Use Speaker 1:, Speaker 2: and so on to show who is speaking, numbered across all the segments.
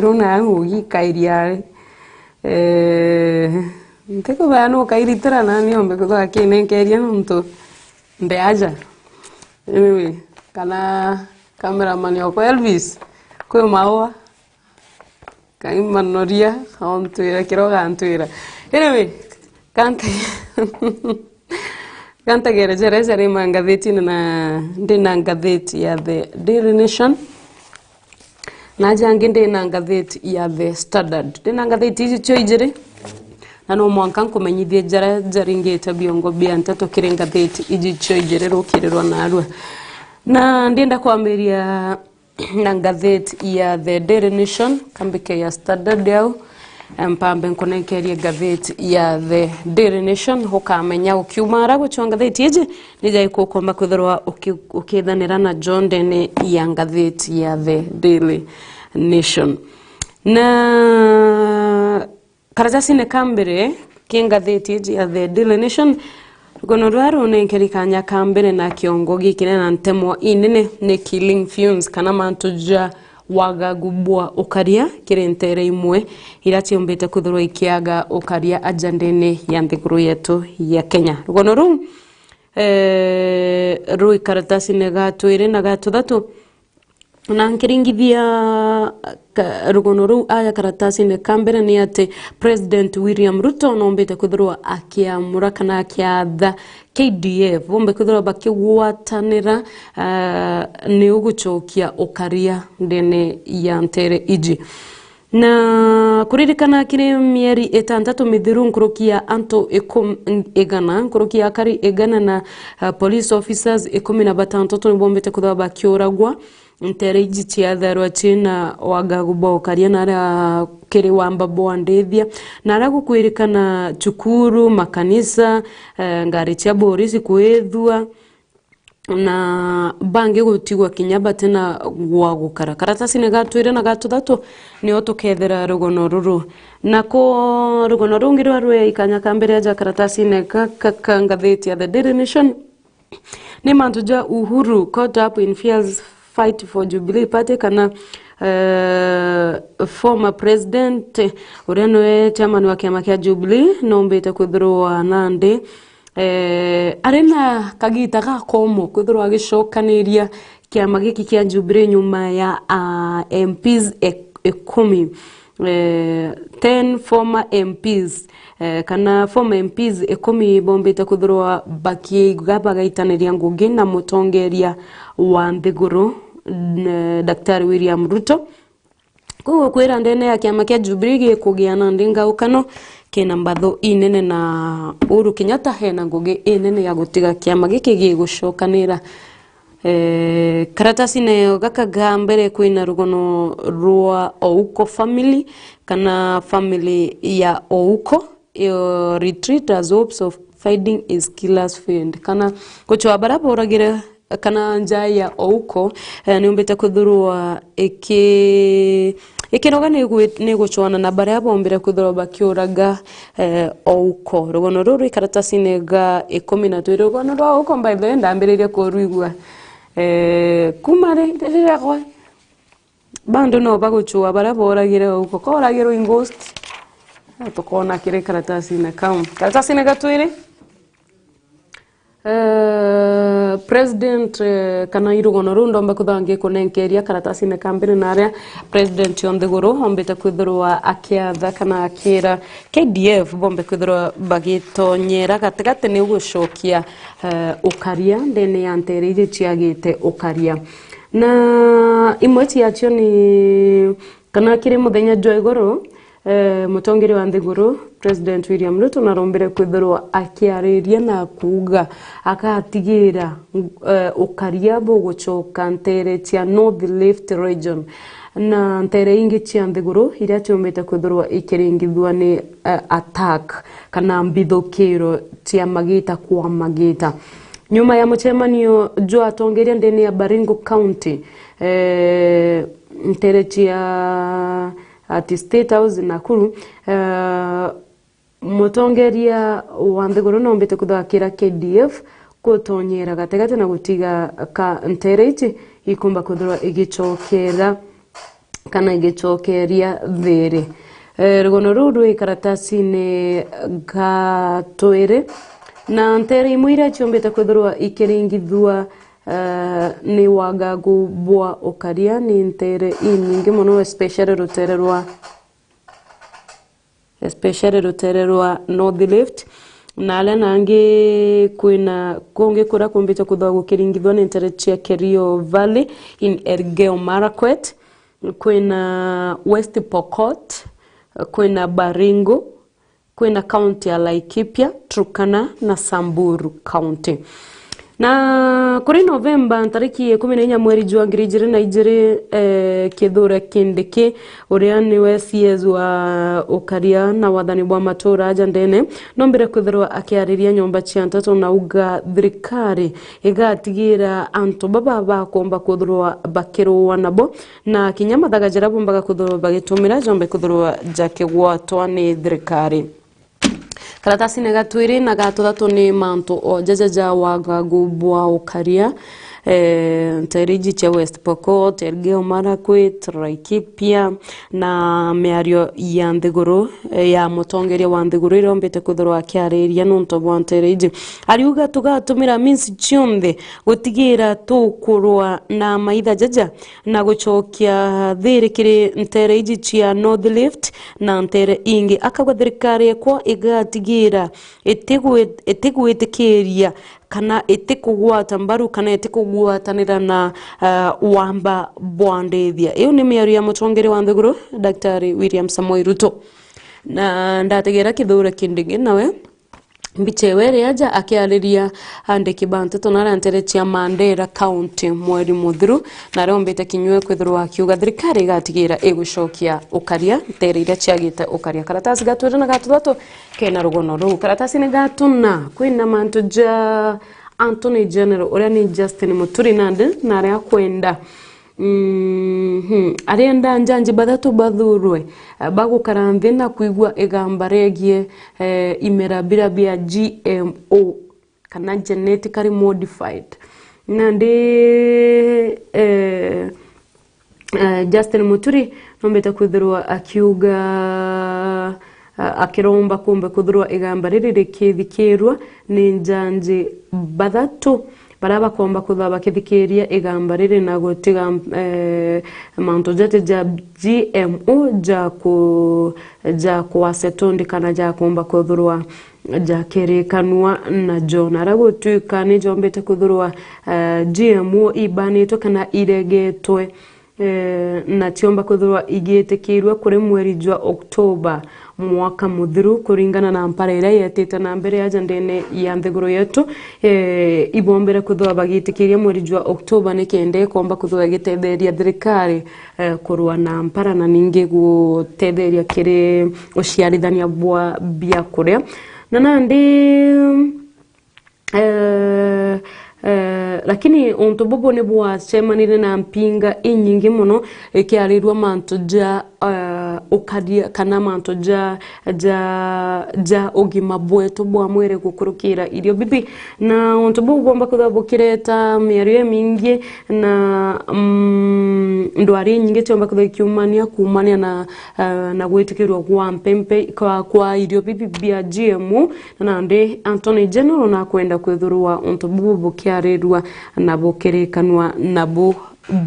Speaker 1: rona ngugi kairia nteko bano kairitera nani ombe kuthoa kinenkeria nuntu ndeaja anyway kana cameraman yoko Elvis kwe maua kaimanoria ontwira kiroga ntwira anyway kanta gerejere mangatheti na ndina ngatheti ya the Daily Nation na jangi ndina ngatheti ya the Standard ndina ngatheti ici cio ijiri na no mwanka nkumenyithie jaringite biongo bia ntato kirenga ngatheti ici cio ijiri rukirirwa na arua na ndenda kwambiria na ngatheti ya the Daily Nation kambike ya Standard yao mpambe nkunekeria ngatheti ya the Daily Nation hukamenya ukiumara gucho ngatheti iji nijai kukomba kuthirwa ukithanira na John Dene ya ngatheti ya the Daily Nation na karatasi ne kambere kingatheti iji ya the Daily Nation gono rwaro nenkeri kanya kambere na kiongogi kinena ntemo inene ne killing fumes kana mantuja wagagubwa ukaria kirentere imwe irati ombete kuthurwa ikiaga ukaria ajandene ya nthiguru yetu ya Kenya gono ru rui karatasi ne gatwire na gatuthatu na nkiringithia rugono ru aya karatasi ne kambere ni ate President William Ruto nombete kuthurwa akiamura kana akiatha KDF bombe kuthurwa bakigwatanira ni uguchokia ukaria ndene ya ntere iji na kuririkana kire mieri etantatu mithiru nkurukia anto egana nkurukia akari egana na police officers 16 ni bombete kuthurwa bakioragwa ntere iji chiatharwa china wagagubwa ukaria na kiri wamba boandethia na ragu kuirikana chukuru makanisa ngari chia borisi kuethua na bange gutigwa kinyaba tena gwagukara karatasi ne gatwire na gatuthatu ni otukethera rugono ruru nako rugono rungirwa rwe ikanya kambere aja karatasi ne ngatheti ya the Daily Nation ni mantuja Uhuru caught up in fierce fight for Jubilee Party kana former president ureno chairman wa kiama kia Jubilee nombete kuthurwa nande arena kagita gakomo kuthurwa gicokaniria kiama giki kia Jubilee nyuma ya MPs 10 former MPs kana former MPs 10 bombete kuthurwa baki gabagaitaniria ngugi na mutongeria wa nthiguru Daktari William Ruto kugo kwira ndene ya kiama kia Jubilee kugiana ndinga ukano kena mbatho inene na Uhuru Kenyatta hena ngugi inene ya gutiga kiama giki gigucokanira karatasi nayo gakaga mbere kwina rugono rwa Ouko family kana family ya Ouko retreat as hopes of finding his killer's friend kana kuchwa baraba uragire kana njai ya Ouko ni umbete kuthurwa ikiroga ni guchwana na bare abombere kuthurwa bakiuraga Ouko rugono ruru karatasi nega 12 rugono rwa Ouko by the end ambiriria kuruigwa kumare rira kwa bando no baguchwa bare boragire Ouko koragiro in ghost tukona kire karatasi na kam karatasi nega twire President kana irugono rundo mba kuthangie kunenkeria karatasi ne kambere naria President yonthiguru ombete kuthurwa akiatha kana akira KDF bombe kuthurwa bagitonyera gatigate ni ugucokia ukaria ndene ya ntere ije chiagite ukaria na imwe yacho ni kana kire muthenya joigoro mutongeri wa nthiguru President William Ruto narombere kwithurwa akiariria na kuga akatigira ukaria bugucoka ntere cia North Left region na ntere ingi cia nthiguru iria ciumite kwithurwa ikiringithwa ni attack kana mbithukiro cia magita kwa magita nyuma ya muchemanio jo atongeria ndene ya Baringo County ntere cia at State House Nakuru mutongeria wa nthiguru nombete kuthakira KDF kutonyera gategate na gutiga ka ntere ichi ikumba kuthurwa igichokera kana gicokeria thiri. Rugono ruru ikaratasi-ini gatwiri na ntere imwira chiombete kwithirwa ikiringithua ni wagagu bwa ukaria ni ntere inyingi muno especially rutere rwa North Rift na ala nangi kwina konge kura kumbita kuthwa gukiringithwa ni ntere chia Kerio Valley in Elgeyo Marakwet, kwina West Pokot, kwina Baringo, kwina county ya Laikipia, Turkana na Samburu county. Na kuri Novemba tariki 14 mweri jwa ngiri na ijiri kithura kindiki uria niwe CS wa ukaria na wathani bwa matura aja ndene nombire kwithirwa akiariria nyomba cia ntatu na uga thirikari igatigira antu baba bakomba kwithirwa bakirwa nabo na kinyama thagajira bombaga kwithirwa bagitumira jombe kwithirwa jakigwatwa ni thirikari. Karatasi-ini gatwiri na gatuthatu ni mantu o jajaja wagagu bwa ukaria nteriji cha West Pokot, Elgeyo Marakwet, Laikipia na miario ya nthiguru ya mutongeria wa nthiguru irombete kwithirwa akiariria nuntu bwa nteriji. Ariuga tugatumira means cionthe gutigira tukurwa na maitha jaja na gucokia thiri kiri nteriji cia North Rift na ntere ingi akagwa thirikari kwa igatigira itigwitikiria kana itikugwata mbaru kana itikugwatanira na wamba bwandethia. Iyo ni miario ya mutongeri wa nthiguru Daktari William Samoei Ruto na ndategera kithura kindingi nawe mbichewe aja akiariria andiki bantu tonara ntere cia Mandera county mweri muthiru na rombete kinywe kwithirwa akiuga thirikari gatigira igucokia ukaria ntere iria ciagite ukaria. Karatasi gatwira na gatuthatu kena rugono ru. Karatasi-ini gatuna kwina mantu ja Anthony General uria ni Justin Muturi nandi na aria kwenda arienda njanji bathatu bathurwe bagukara na kuigwa igamba regie imerabira bia GMO kana genetically modified nandi Justin Muturi nombeta kwithirwa akiuga akiromba kumbe kwithirwa igamba riri rikithikirwa ni njanji bathatu baraba komba kuthaba bakithikiria igamba riri na gutiga manto jete ja GMO ja kuasetondi kana ja komba kuthurwa ja kerekanwa na jona ragutuika ni jombete kuthurwa GMO ibanito kana iregetwe na tiomba kuthurwa igetekirwa kuri mweri jwa Oktoba mwaka muthiru kuringana na mpara ira yetete na mbere ya ndene ya nthiguru yetu ibombere kuthwa bagitikiria mweri jwa Oktoba ni kende komba kuthwa gitetheria thirikari kurwa na mpara na ningi gutetheria kiri uciarithania bwa bia kuria na nandi lakini untu bobo ne bwa semanire na mpinga inyingi muno ikiarirwa mantu ja ukadia kana mantu ja ogima bwetu bwa mwere gukurukira irio bibi na untu bobo bomba kuthambukireta miario mingi na ndwari nyingi tiomba kuthikumania kumania na gwitikirwa kwa mpempe kwa irio bibi bia GMO na ndi Anthony General na kwenda kwithurwa untu bobo kiarirwa na bukirikanwa na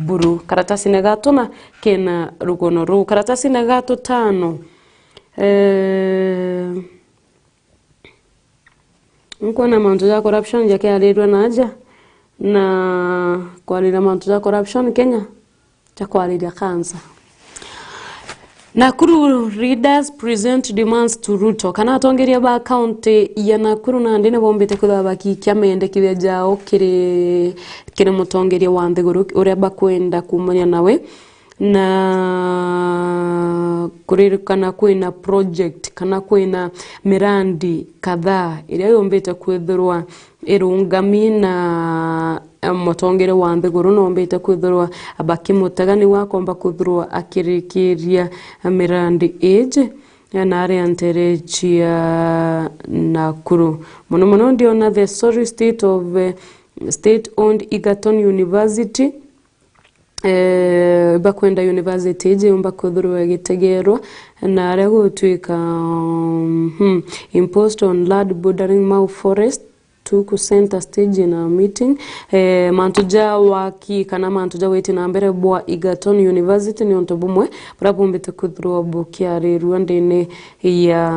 Speaker 1: buru. Karatasi-ini gatuna kena rugono ru. Karatasi-ini gatutano nkona mantu ya corruption ya kiarirwa na aja na kwalira mantu ya corruption Kenya cha kwalira kansa. Nakuru readers present demands to Ruto. Kana tongeria ba county ya Nakuru na ndine bombete kuthaba kiamende kibya jao kire mutongeria wa nthiguru uria bakwenda kumanya nawe na kuririkana kwina project kana kwina mirandi kadhaa iria yombete kwithirwa irungami na mutongere wa nthiguru nombete kwithirwa abakimutagani wakomba kwithirwa akirikiria mirandi age na aria ntere chia Nakuru muno ndio na the sorry state of state owned Egerton University bakwenda university je mbakuthurwa gitegerwa na aria gutwika imposed on land bordering Mau Forest to center stage in a meeting mantuja waki kana mantuja weti na mbere bwa Egerton University ni onto bumwe brabumbite kuthurwa bukiari Rwanda-ine ya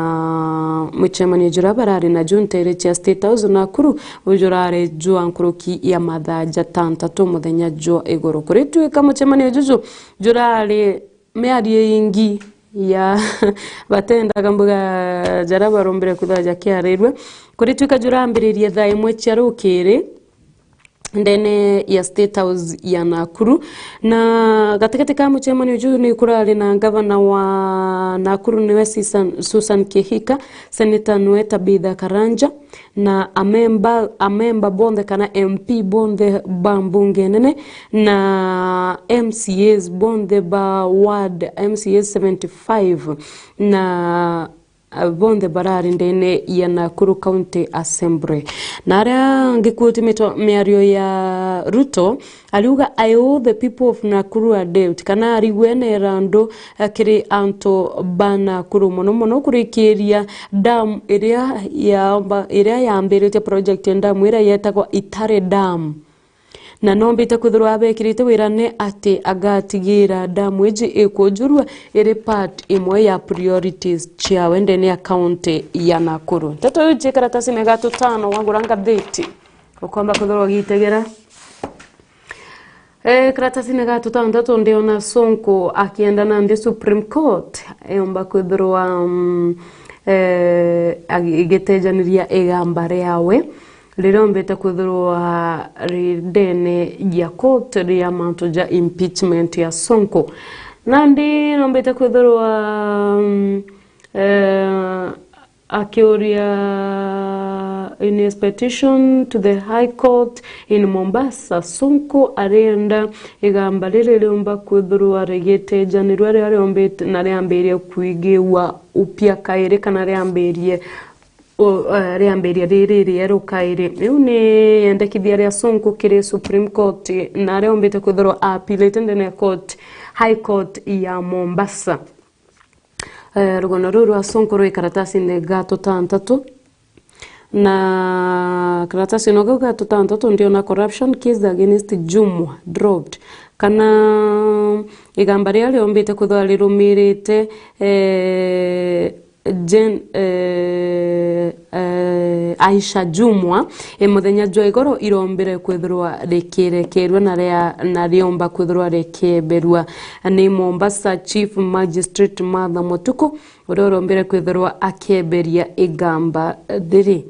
Speaker 1: muchemani jura barari na juntere cha State House Nakuru ujurare jua nkuruki ya madhaja tantatu muthenya jua igoro kuritu kama muchemani juju jurare mearie ingi ya batenda kambuga jaraba rombere kuthaja kiarirwe kuri tukajurambiririe thaa imwe cia rukiri ndene ya State House ya Nakuru na gatikati ka muchemani uju ni kurari na governor wa Nakuru niwe Susan Kihika, Senator Nweta Bidha Karanja na amemba bonde kana MP bonde bambunge nene na MCAs bonde ba ward MCAs 75 na bonde barari ndene ya Nakuru County Assembly. Na aria ngikutimito miario ya Ruto aliuga I owe the people of Nakuru a debt kana ariwene rando kiri anto bana kuru mono kurikiria dam area yambirite project ndam ira yetagwa Itare Dam na nombite kuthurwa abekirite wirane ati agatigira damu eji ekujurwa ere part imwe ya priorities chia wende ni account ya Nakuru. Tato uji karatasi na gato 5 wanguranga date ukwamba kuthurwa gitegera karatasi na gato 5 tato ndio na Sonko akienda na ndi Supreme Court yomba kuthurwa igitejaniria egambare yawe lirombete kuthurwa ridene ya court ya mantoja impeachment ya Sonko nandi rombete kuthurwa akioria in his petition to the High Court in Mombasa. Sonko arenda igambalire lomba kuthurwa rigitejanirwa riombete na riamberie kuigewa upya kaire kana riamberie riamberia riri erukaire une yendekithia ria Sonko kiri Supreme Court na riombete kuthurwa appellate ndene court High Court ya Mombasa. Rugono ruru wa Sonko roi karatasi ne gato tantatu na karatasi no gato tantatu ndio na corruption case against Jumwa dropped kana igambari riombete kuthurwa rirumirite Aisha Jumwa muthenya jwa igoro irombere kwithurwa rikirekerwa na riomba kwithurwa rikeberwa ni Mombasa Chief Magistrate Martha Motuko urorombere kwithurwa akeberia igamba diri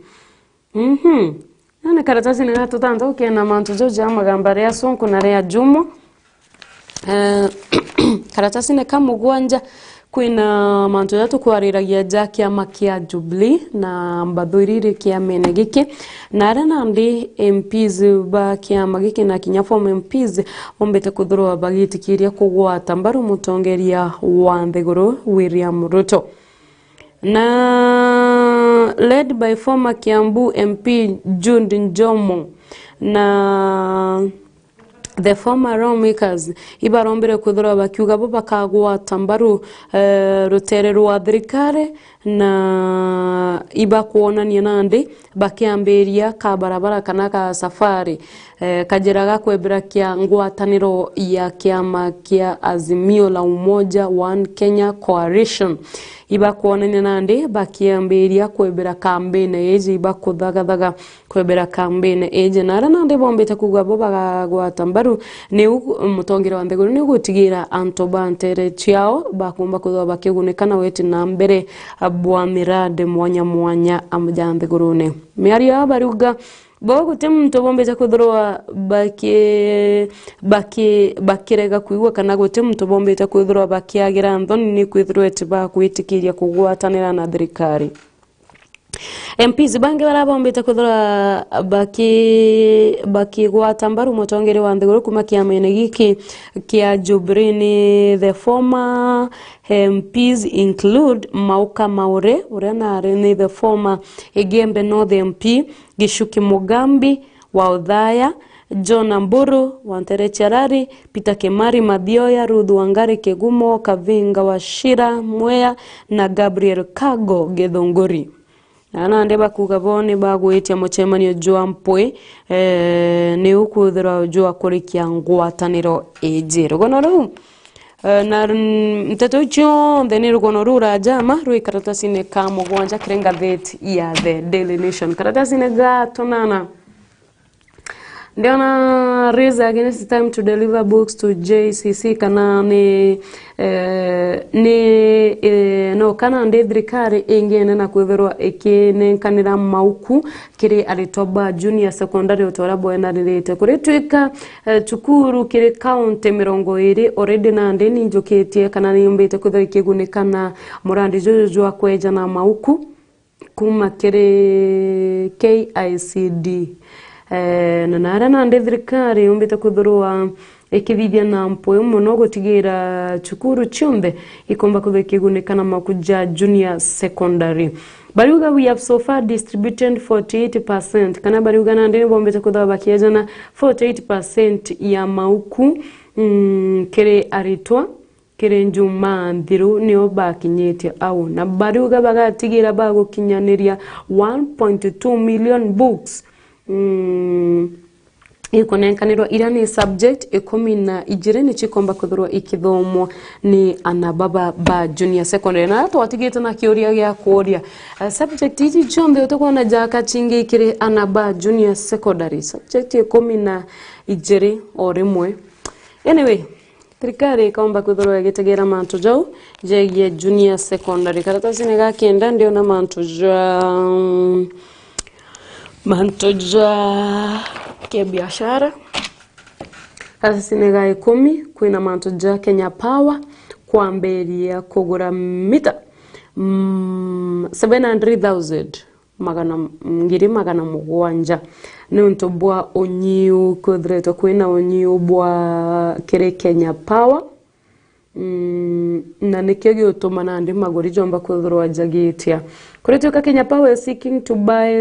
Speaker 1: nana karatasi ni gato tando kena mantu joja magambare ya Sonko na ria Jumwa karatasi ne kamugwanja kwina mantu yatu kwariragia jakia makia Jubilee na mbathurire kia menegiki na arana ndi MPs ba kia magiki na kinyafo MPs ombete kuthurwa bagitikiria kugwata mbaru mutongeria wa Nthiguru William Ruto na led by former Kiambu MP Jude Njomo na the former lawmakers ibarombere kuthurwa bakiuga bo bakagwata mbaru rutere rwa thirikari na ibakuonania nandi bakiamberia ka barabara kana ka safari kajiraga kwebira kia ngwataniro ya kiama kia Azimio la Umoja One Kenya Coalition ibakuonania nandi bakiamberia kwebira campaign eji ibakuthagathaga kwebira campaign eji nara nandi bombete kugwa bo bagagwata mbaru ni mutongera wa Nthiguru ni gutigira antobantere chiao bakumba kuthwa bakigunikana weti na mbere bwa mirade mwanya amja Nthigurune miario abaruga bogo muntu bombete kuthurwa bakirega kuigwa kana gote muntu bombete kuthurwa bakiagira nthoni ni kwithurwa etiba kwitikiria kugwatanira na thirikari MPs bange barabombete kuthura baki gwata mbaru mutongere wa Nthiguru kuma kiamene giki kia Jubilee. The former MPs include Mauka Maure urena ni the former Egembe North MP, Gishuki Mugambi wa Udhaya John Amburu, Wantere Charari, Peter Kemari Madhioya, Ruth Wangari Kegumo, Kavinga Washira Mwea na Gabriel Kago Gethongori. Ana ndeba kugabone bagwetia mucemanio jwa mpwe ni ukuthira jwa kurikia ngwataniro ejero gono ru na mteto icho ndeni rugono rura jama rui karatasi ne kamo gwanja kirenga vet ya the Daily Nation karatasi ne ga tonana Ndiona raise against time to deliver books to JCC kana no kana ndedrikare engene na kwetherwa ekene kanira mauku kiri aritoba junior secondary utora boena rirete kuri twika chukuru kiri county 20 already na ndeni njoketie kana nimbete kwethera kigunikana murandi jojo kweja na mauku kuma kiri KICD nara na ndethirikari umbite kuthurwa ikithithia na mpwe muno gutigira chukuru chombe ikomba kuthikigunikana makuja junior secondary bariuga we have so far distributed 48% kana bariuga na ndeni bombete kuthwa bakiejana 48% ya mauku kire aritwa kire njuma ndhiru nio bakinyetie au na bariuga bagatigira bagukinyaniria 1.2 million books ikonenkanirwo ira ni subject ikomina ijire ni chikomba kuthurwa ikithomwa ni anababa ba junior secondary na twatigite na kioria gya kuria subject iji chombe utakona jaka chingi kire anaba junior secondary subject ikomina ijire orimwe anyway trikari ikomba kuthurwa igitegera mantu jau jegie junior secondary karatasi ne gakenda ndio na mantoja ke biashara karatasi ne ga 10 kwina mantoja Kenya Power kwamberia kugura mita 700,000 magana mugwanja ni untobwa onyiu kodreto kwina onyiu bwa kere Kenya Power na nikegi utomana ndi magori jomba kuthurwa jagitia kuretoka Kenya Power seeking to buy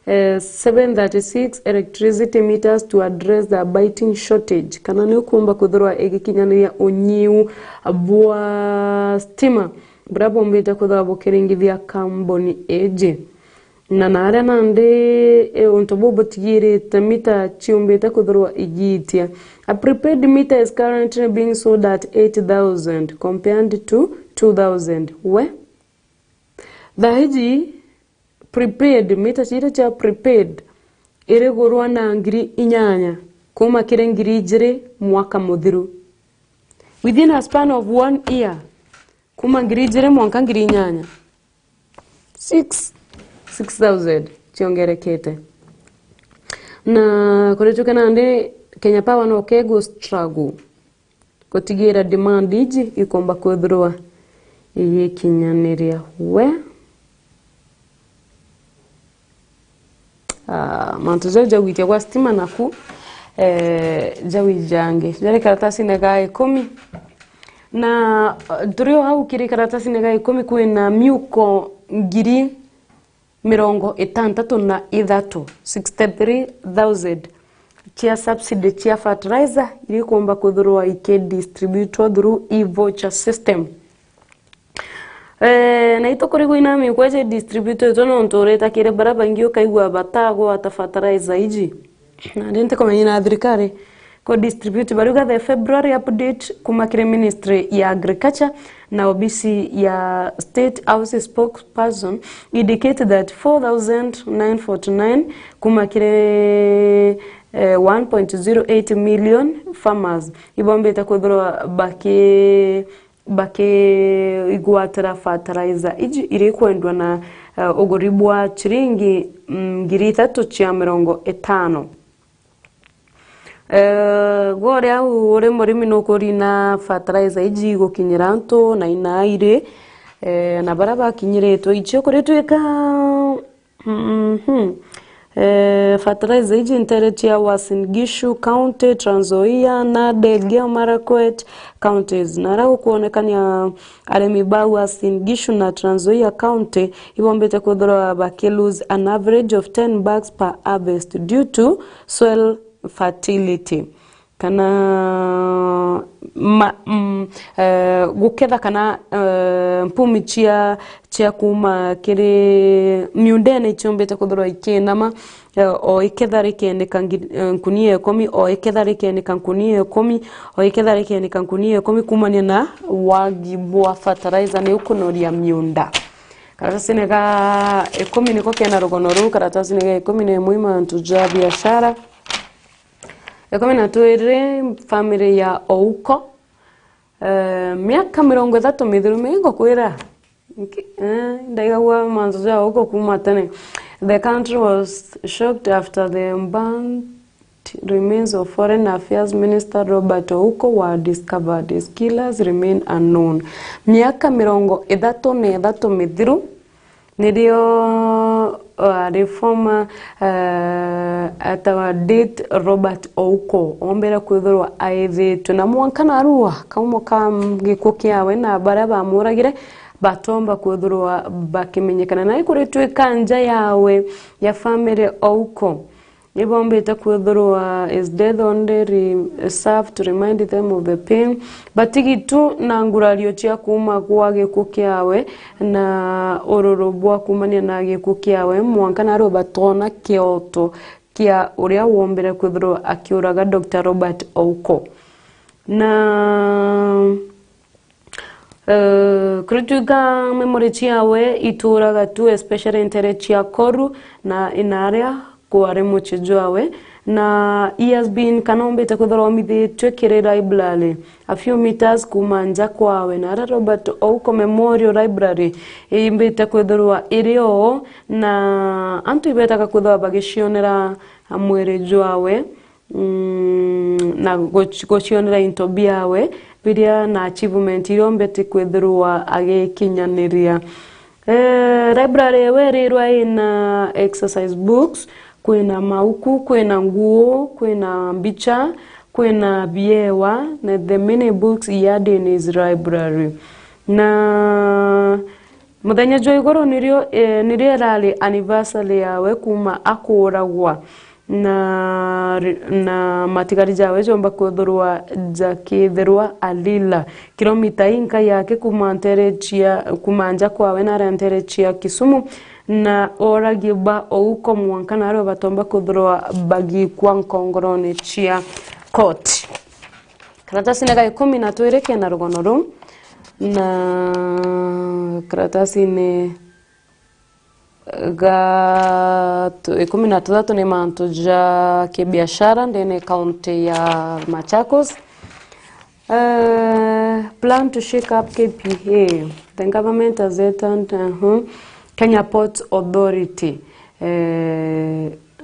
Speaker 1: 736 electricity meters to address the biting shortage kana ni ukumba kuthurwa egikinyaniria onyiu bwa stima brabo mbeta kuthurwa bokeringithia kamboni eje na nara nande ontobo tigire tamita chiumbeta kuthurwa igitia a prepaid meter is currently being sold at 8,000 compared to 2,000 we daiji prepaid meter chira cha prepaid ire gorwa na ngiri inyanya kuma kire ngiri jire mwaka muthiru within a span of 1 year kuma ngiri jire mwaka ngiri inyanya 6,000 chiongerekete na kuretuka nande Kenya Power no kego struggle kotigira demand iji ikomba kuthurwa igikinyaniria we mantu zoja witia kwa stima naku jawi jange jare karatasi ne ga 10 na durio au kiri karatasi ne ga 10 kwina miuko ngiri 63 63,000 chia subsidy chia fertilizer ili kuomba kuthurwa ike distributed through e-voucher system na itokore kuina mi kwaje distributed tono ntoreta kire baraba ngio kaigwa batago ata fertilizer iji na ndente kama ina adrikare ko distribute baruga the February update kuma kire ministry ya agriculture na obisi ya state house spokesperson indicated that 4,949 kuma kire 1.08 million farmers ibombe takodro bake igwatara fertilizer iji iri kwendwa na ogoribwa chiringi ngiri 350 gore au ore morimi no korina fertilizer iji gokinyira nto na inaire na baraba kinyireto icho koretweka fertilizer iji interetia Uasin Gishu County, Trans Nzoia, Nandi, Elgeyo Marakwet counties. Nara kuonekania aremi ba Uasin Gishu na Trans Nzoia County ibombete kuthora bake lose an average of 10 bags per harvest due to soil fertility kana guketha kana mpumi chia kuma kiri miundene ichombete kuthorwa ikinama o iketha rikendeka nkunia 10 o iketha rikendeka nkunia 10 o iketha rikendeka nkunia 10 kumania na wagi bwa fertilizer ni ukunoria miunda karatasi nega 10 niko kena rogonoru karatasi nega 10 ni muhimu ntuja biashara yakome na tuere family ya Ouko miaka 30 mithiru mengo kwira ndaigawa manzo ya Ouko kuma tene. The country was shocked after the burnt remains of Foreign Affairs Minister Robert Ouko were discovered. His killers remain unknown. Miaka 33 mithiru nirio reformer atawa date Robert Ouko ombera kwithirwa aithitwe na mwankana arua kaumo ka gikuo kiawe na bara bamuragire batomba kwithirwa bakimenyekana na ikuritwe kanja yawe ya family Ouko ibombeta kwithirwa is death only serve to remind them of the pain batigitu na ngurario chia kuma kwa gikuo kiawe na ororobwa kumania na gikuo kiawe mwankana arua batona kioto kia uria wombere kwithirwa akiuraga Dr. Robert Ouko na krituga memory chiawe ituraga tu especially intere chia koru na inaria kuare muchijwawe na he has been kanombete kuthorwa mithitwe kiri library a few meters kumanja kwawe na Robert Ouko Memorial Library imbete kwithorwa irio na antu ibetaka kwithorwa bagishionera amwere jwawe na gochionera intobiawe biria na achievement irombete kwithorwa agikinyaniria library werirwa ina exercise books kwina mauku kwina nguo kwina mbicha kwina biewa na the many books he had in his library na muthenya jwa igoro nirio rally anniversary yawe kuma akuragwa na matigari jawe jomba kwithorwa jakithirwa alila kilomita inka yake kumanja kwawe na renterechia Kisumu na oragiba Ouko mwankana arua batomba kwithorwa bagi kwa nkongorone chia court karatasi nega 12 kena rogonoru na karatasi ne ga 13 ni manto ja kibiashara ndene county ya Machakos. Plan to shake up KPA. The government has entered Kenya Ports Authority.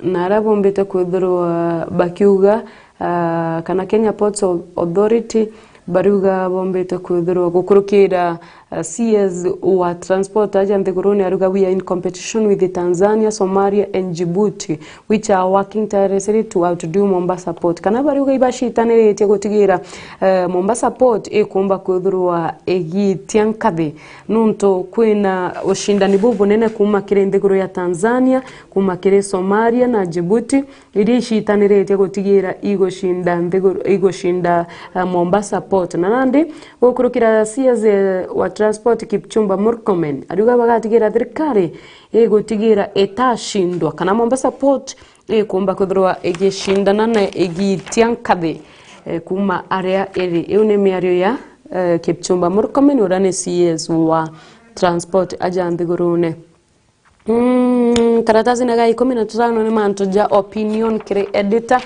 Speaker 1: Narabombete kwithirwa bakiuga kana Kenya Ports Authority baruga bombete kwithirwa gukurukira CS wa transport agent Guruni aruga we are in competition with Tanzania, Somalia and Djibouti which are working tirelessly to outdo Mombasa Port. Kana baruga ibashitanirete gutigira Mombasa Port ikumba kwithirwa egitiankathi nunto kwina ushindani bubu nene kuma kirende guru ya Tanzania kuma kire Somalia na Djibouti iri shitanirete gutigira igoshinda Mombasa Port na nandi gukurukira CS wa transport Kipchumba Murkomen aruga bagatigira thirikari igutigira etashindwa kana Mombasa Port ikumba kwithirwa igishindana na igitiankathi kuma area eri iune miario ya Kipchumba Murkomen urane CS wa transport agent Gurune karatasi naga 15 ni manto ja opinion kire editor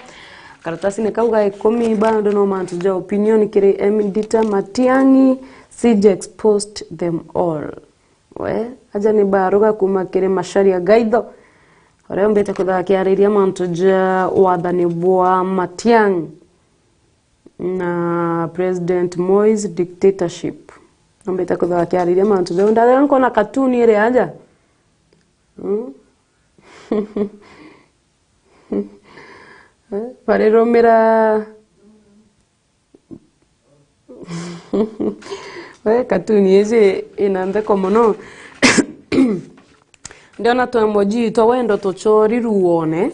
Speaker 1: karatasi ne kauga 10 bado no manto ja opinion kire editor Matiangi CJ exposed them all we aja ni baruga kuma kire masharia gaidho ore mbete kuthakiariria manto ja wathani bwa Matiangi na President Moi's dictatorship mbete kuthakiariria manto ja ndale nkona katuni ire aja pareromera we katuni eze inande komono ndio na to emoji to wendo to chori ruone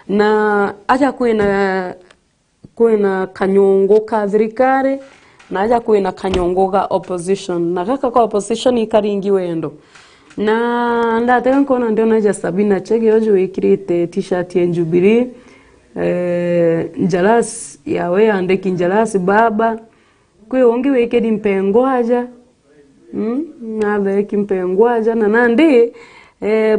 Speaker 1: na aja kwina kanyongo ka thirikari na aja kwina kanyongo ga opposition na gaka ka opposition ikaringi wendo na ndatega nkona ndio na Sabina Chege ojo ikirite t-shirt ya Jubilee njalas yawe andeki njalas baba kwe ongi wekedi mpengo aja na weki mpengo aja na nandi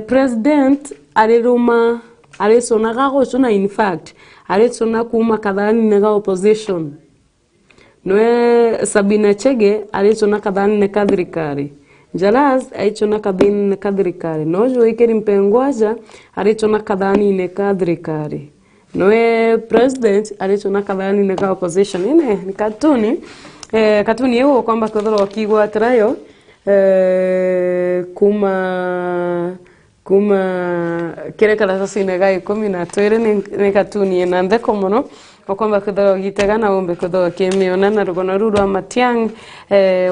Speaker 1: president aliruma alisona kako sona in fact alisona kuma kadhani nega opposition noe Sabina Chege alisona kadhani ne kadrikari Jalas aichona kadhani ne kadrikari nojo ikeri mpengo aja alisona kadhani ne kadrikari noe president alisona kadhani ne ka opposition ine ni katuni yeo kwamba kodoro kigwa trayo kuma kire karatasi nega 12 ni katuni enande komono okwamba kodoro gitegana ombe kodoro kemiona na rugono ruru Matiang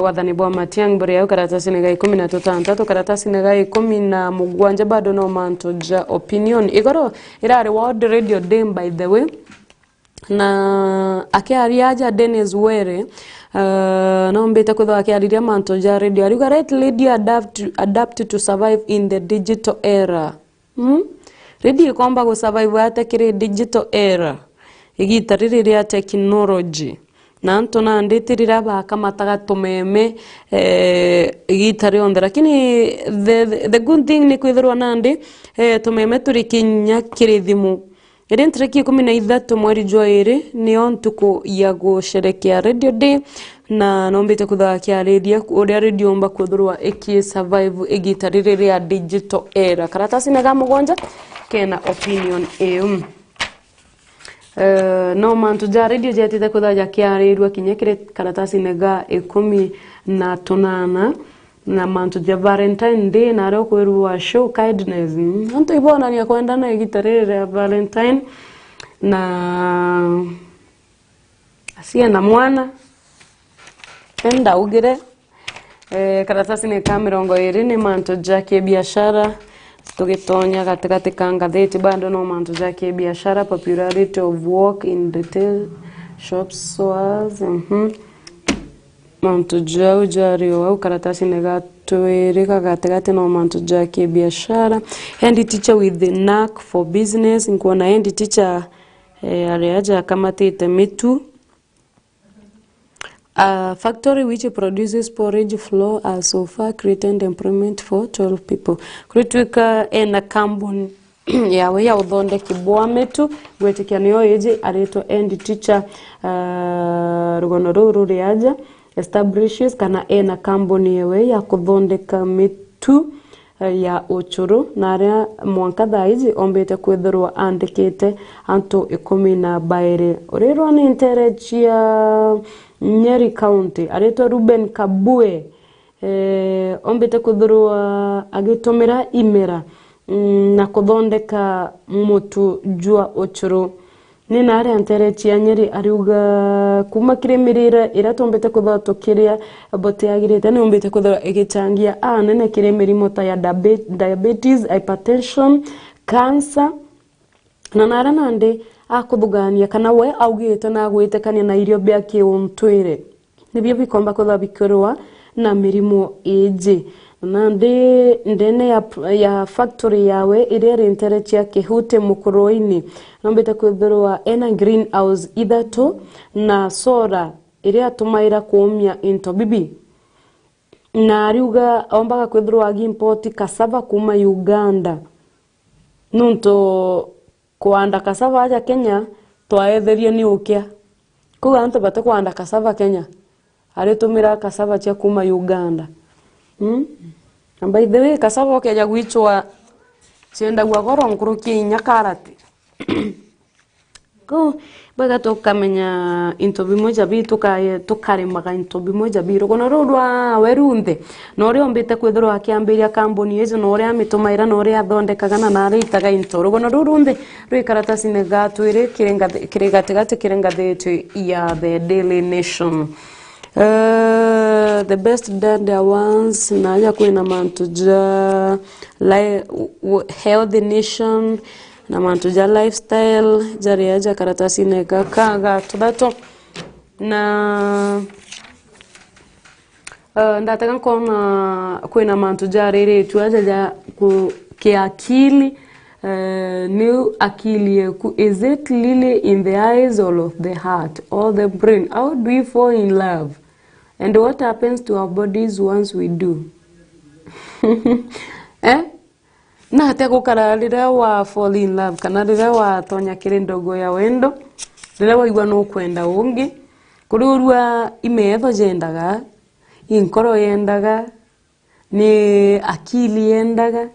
Speaker 1: wathani bwa Matiang bore yao karatasi nega 13 karatasi nega 17 bado no manto ja opinion igoro irare World Radio Day by the way na akiariaja Dennis Were nombeta kodho akiariria manto ja radio ariga right lady adapt to survive in the digital era radio kwamba go survive ata kire digital era igitaririria technology na antona ndetirira bakamataga tumeme igitari onda lakini the good thing ni kwithirwa nandi tumeme turikinya kirithimu Eden treki 13 mweri Joiri ni ontuko ya gusherekea Radio Day na nombete kuthakia radio mba kuthurwa eki survive igitarire ya digital era karatasi nega mugonja kena opinion no mantu ja radio jatite kuthaja kiarirwa kinyekire karatasi nega 18 na mantu ja Valentine Day na ro kwerwa show kindness anto ibona ni kwenda na igitarire ya Valentine na asia na mwana enda ugire karatasi ni kamirongo iri ni mantu ja biashara tugitonya katikati kangatheti bado no mantu ja biashara popularity of work in retail shops was mantu ja ujario au karatasi nega tuereka katikati no mantu ja biashara and teacher with the knack for business nkona and teacher aliaja kama tete mitu a factory which produces porridge flour has so far created employment for 12 people kritwika ena kambuni yawe ya udhonde kibwa metu gwetikia niyo yeje areto and teacher rugonoruru riaja establishes kana ena kambuni yewe ya kuthondeka mitu ya uchuru na ria mwanka thaizi ombete kwithirwa andikite anto 12 urirwa ni interechia Nyeri County areto Ruben Kabue ombete kwithirwa agitomira imera na kuthondeka mutu jua uchuru ni na ria interechia Nyeri ariuga kuma kiremirira iratombete kuthatokiria bote agirite ni ombete kwithirwa igichangia nene kiremirimo ta ya diabetes, hypertension, cancer na nara nande akuthugania kana we augite na gwitekania na irio bya kiuntwire nibyo bikomba kuthabikorwa na mirimo iji na ndene ya factory yawe irere interechia kihute mukuroini nombete kwithirwa ena greenhouse ithato na sora iria tumaira kuumia into bibi na ariuga ombaga kwithirwa import cassava kuma Uganda nunto kuanda cassava aja Kenya twaetherie ni ukia kuga antu bate kuanda cassava Kenya aritumira cassava cia kuma Uganda by the way cassava keja gwichwa chenda gwa goro nkuruki nyakarati ko baga tokamenya into bimoja bi tukare maga into bimoja bi rogono rurwa werunthe no ri ombite kwithirwa akiambiria kambuni ezo no ri amitumaira no ri athondekaga na ri itaga into rogono rurunthe rwi karatasi nega twire kirengatigati kirengatheti ya the Daily Nation the best dad ones na ya kwina mantu ja like Healthy Nation na mantu ja lifestyle jari aja karatasi ne kaka tudato na ndataka kona kwena mantu ja rere tu aja ja ku kiakili ni akili yeku, is it really in the eyes or of the heart or the brain? How do we fall in love? And what happens to our bodies once we do? Na hata kukara rira wa fall in love kana rira wa tonya kire ndogo ya wendo rira wa igwa no kwenda ungi kururua imetho jendaga inkoro yendaga ni akili yendaga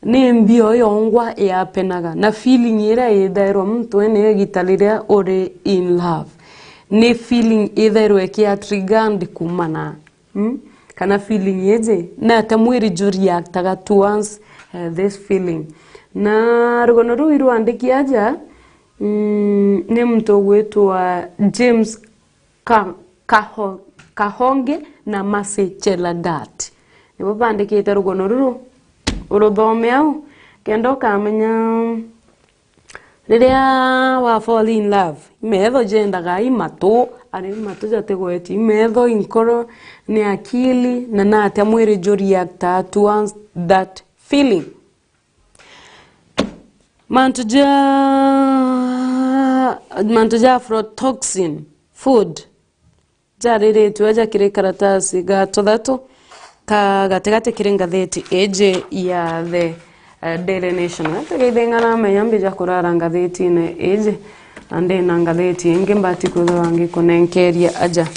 Speaker 1: ni mbio yongwa ya penaga na feeling ira ithero mtu ene gitalire ore in love ni feeling ithero ekia triggered kumana kana feeling yeje na tamwiri juri yaktaga towards this feeling na rugono ruiru andiki aja ni mtu wetu wa James Kahonge na Mase Chelagat nibo bandikite rugono ruru uruthome au kendo kamenya riria wa fall in love imetho jendaga imatu ari matu jategweti imetho inkoro ni akili na nate mwiri juri yakta towards that feeling mantuja afrotoxin food jarire tuaja kire karatasi ga todato ka gategate kire ngatheti eje ya the Daily Nation tegithengana meyambi ja kurara ngatheti ne eje ande na ngatheti inge mbati kuthangi kunenkeria aja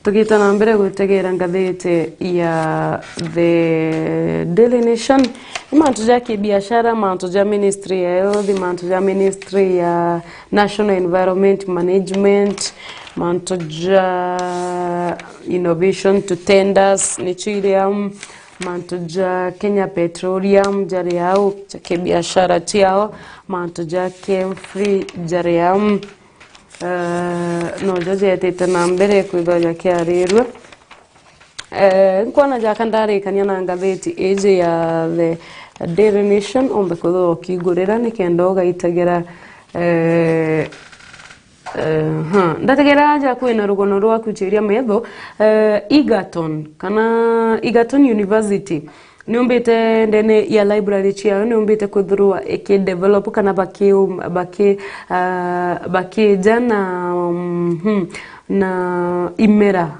Speaker 1: tugita na mbere gutegera ngatheti ya the Daily Nation mantu ja kibiashara mantu ja ministry ya health mantu ja ministry ya national environment management mantu ja innovation to tenders nichiriam mantu ja Kenya Petroleum jari yao cha kibiashara tiao mantu ja free jari yao no joje tete na mbere kuidhoja kiarirwa nkwana ja kandari kanyana ngatheti eje ya the Daily Nation ombe kudho kigurira nikendo gaitagera ndategera aja kwina rugono rwa kuchiria metho Egerton kana Egerton University niumbite ndene ya library chia niumbite kudhurua eke develop kana baki jana na imera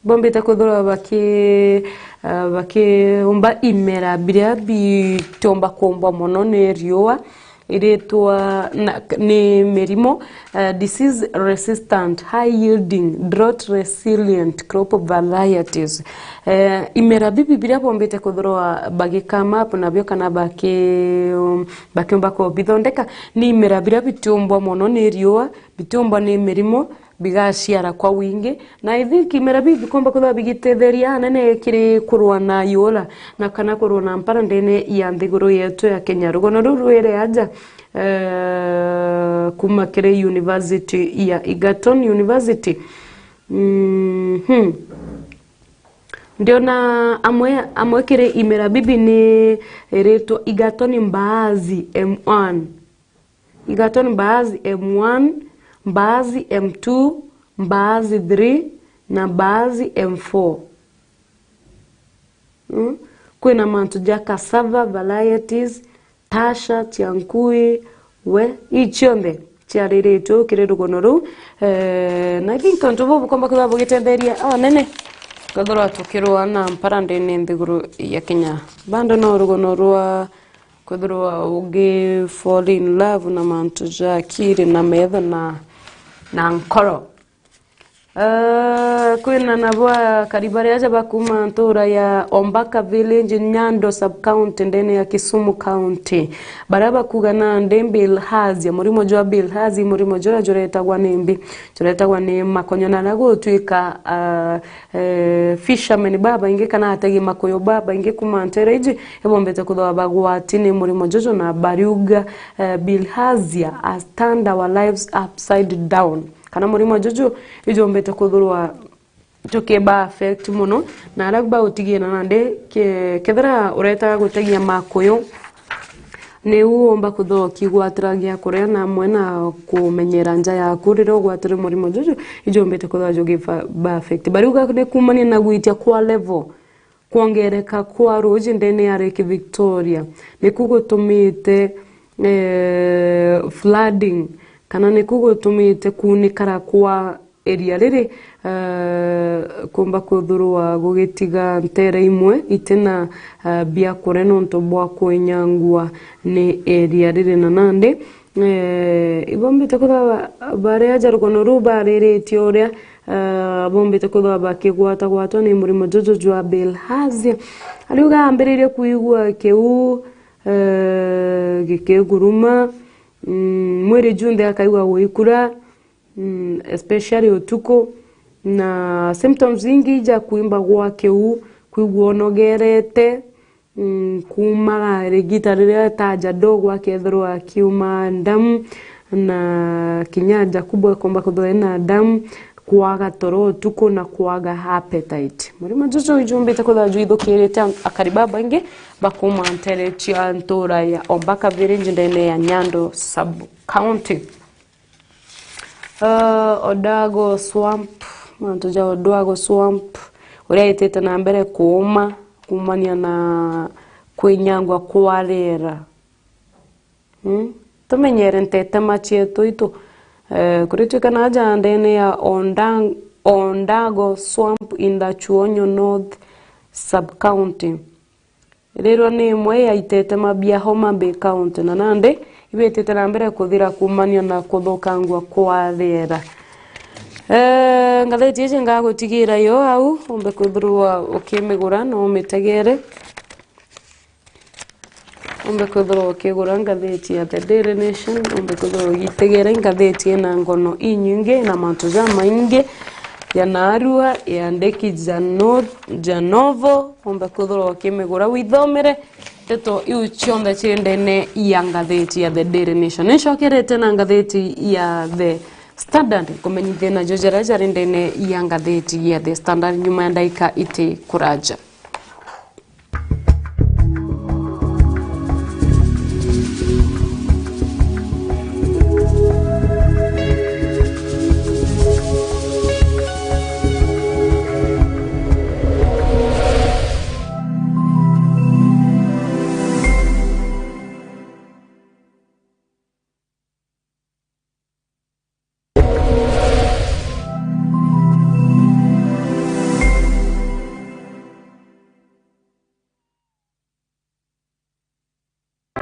Speaker 1: bombite kudhurua baki umba imera biria bitomba komba mono ne riwa iretwa ni merimo disease resistant high yielding drought resilient crop varieties imera bibi biria bombete kudhurwa bagikama hapo nabyo kana bakimba ko bithondeka ni imera biria bitombwa mono ni riwa bitombwa ni merimo bigashiara kwa wingi na ithiki imera bibi komba kudhwa bigitetheria nene kiri kurwa na yola na kana kurwa na mpara ndene ya nthiguru yetu ya Kenya rugono rurwere aja kuma kire university ya Egerton University ndio na amwe kire imera bibi ni reto Egerton Mbaazi M1 Egerton Mbaazi M1 Mbaazi M2 Mbaazi 3 na Mbaazi M4 kwena mantu ja cassava varieties tasha tiankui we ichionde chiarire tu kire rugono ru na kintu bobu komba kuthabo gitenderia nene gathora tukirwa na mparande ne nthiguru ya Kenya bando no rugono rwa kuthurwa ugi fall in love na mantu ja kire na metho na nkoro kwena nabwa karibari aja bakuma ntura ya Ombaka village Nyando sub county ndene ya Kisumu county baraba kugana ndembil hazi murimo jwa bill hazi murimo jora joreta gwanembi joreta gwane makonyona nago tuika fisherman baba inge kana atagi makoyo baba inge kumantera iji ebombete kudwa bagwatine murimo jojo na bariuga bill hazi as stand our lives upside down kana murimo jojo ijombete kudhurwa toke ba affect muno na aragba utigina nande kethera ureta gutegia makoyo ne uomba kuthoki gwatiragia kuria na mwena kumenyera nja ya kuriro gwatire murimo juju ijombete kutha jogi ba affect bari uga ne kumania na gwitia kwa level kuongereka kwa roji ndene ya Lake Victoria ne kugutumite flooding kana ne kugutumite kunikara kwa area riri kumba kuthurwa gugitiga ntere imwe itena bia kure nonto bwa kwenyangwa ni area riri na nande ibombete kutha bare ajarukono ruba riri tioria bombete kutha bakigwata gwatwa ni murimo jojo jwa bilharzia aliuga ambiririe kuigwa keu gikeguruma mwere junde akaigwa wikura especially utuko na symptoms ingi ja kuimba gwake kuiguonogerete kuma regita rire taja dogo akethero akiuma ndamu na kinyaja kubwa komba kuthoena damu kuaga toro utuko na kuaga appetite murimo jojo ijumbite kutha juithukirite akariba bange bakoma ntere chia ntora ya Ombaka Village ndene ya Nyando sub county. Odago swamp mantuja Odago swamp uria itete na mbere kumania na kwenyangwa kwarera tumenyere ntete machieto ito kuritika na aja ndene ya Ondago swamp in the Chuonyo North sub county rero ni mwe ya itete mabia Homa Bay county na nande ibetete na mbere kuthira kumania na kuthokangwa kwarera ngatheti ije ngagutigira yo au ombe kuthurwa ukimigura no umitegere ombe kuthurwa ukigura ngatheti ya The Daily Nation ombe kuthurwa gitegere ngatheti na ngono inyinge na mantuja mainge ya narua ya ndeki janovo ombe kuthurwa ukimigura withomere teto iu chionda chindene ya ngatheti ya The Daily Nation nishokerete na ngatheti ya The Standard kumenyithia na jojera jarindene ya ngatheti ya The Standard nyuma ya ndaika ite kuraja.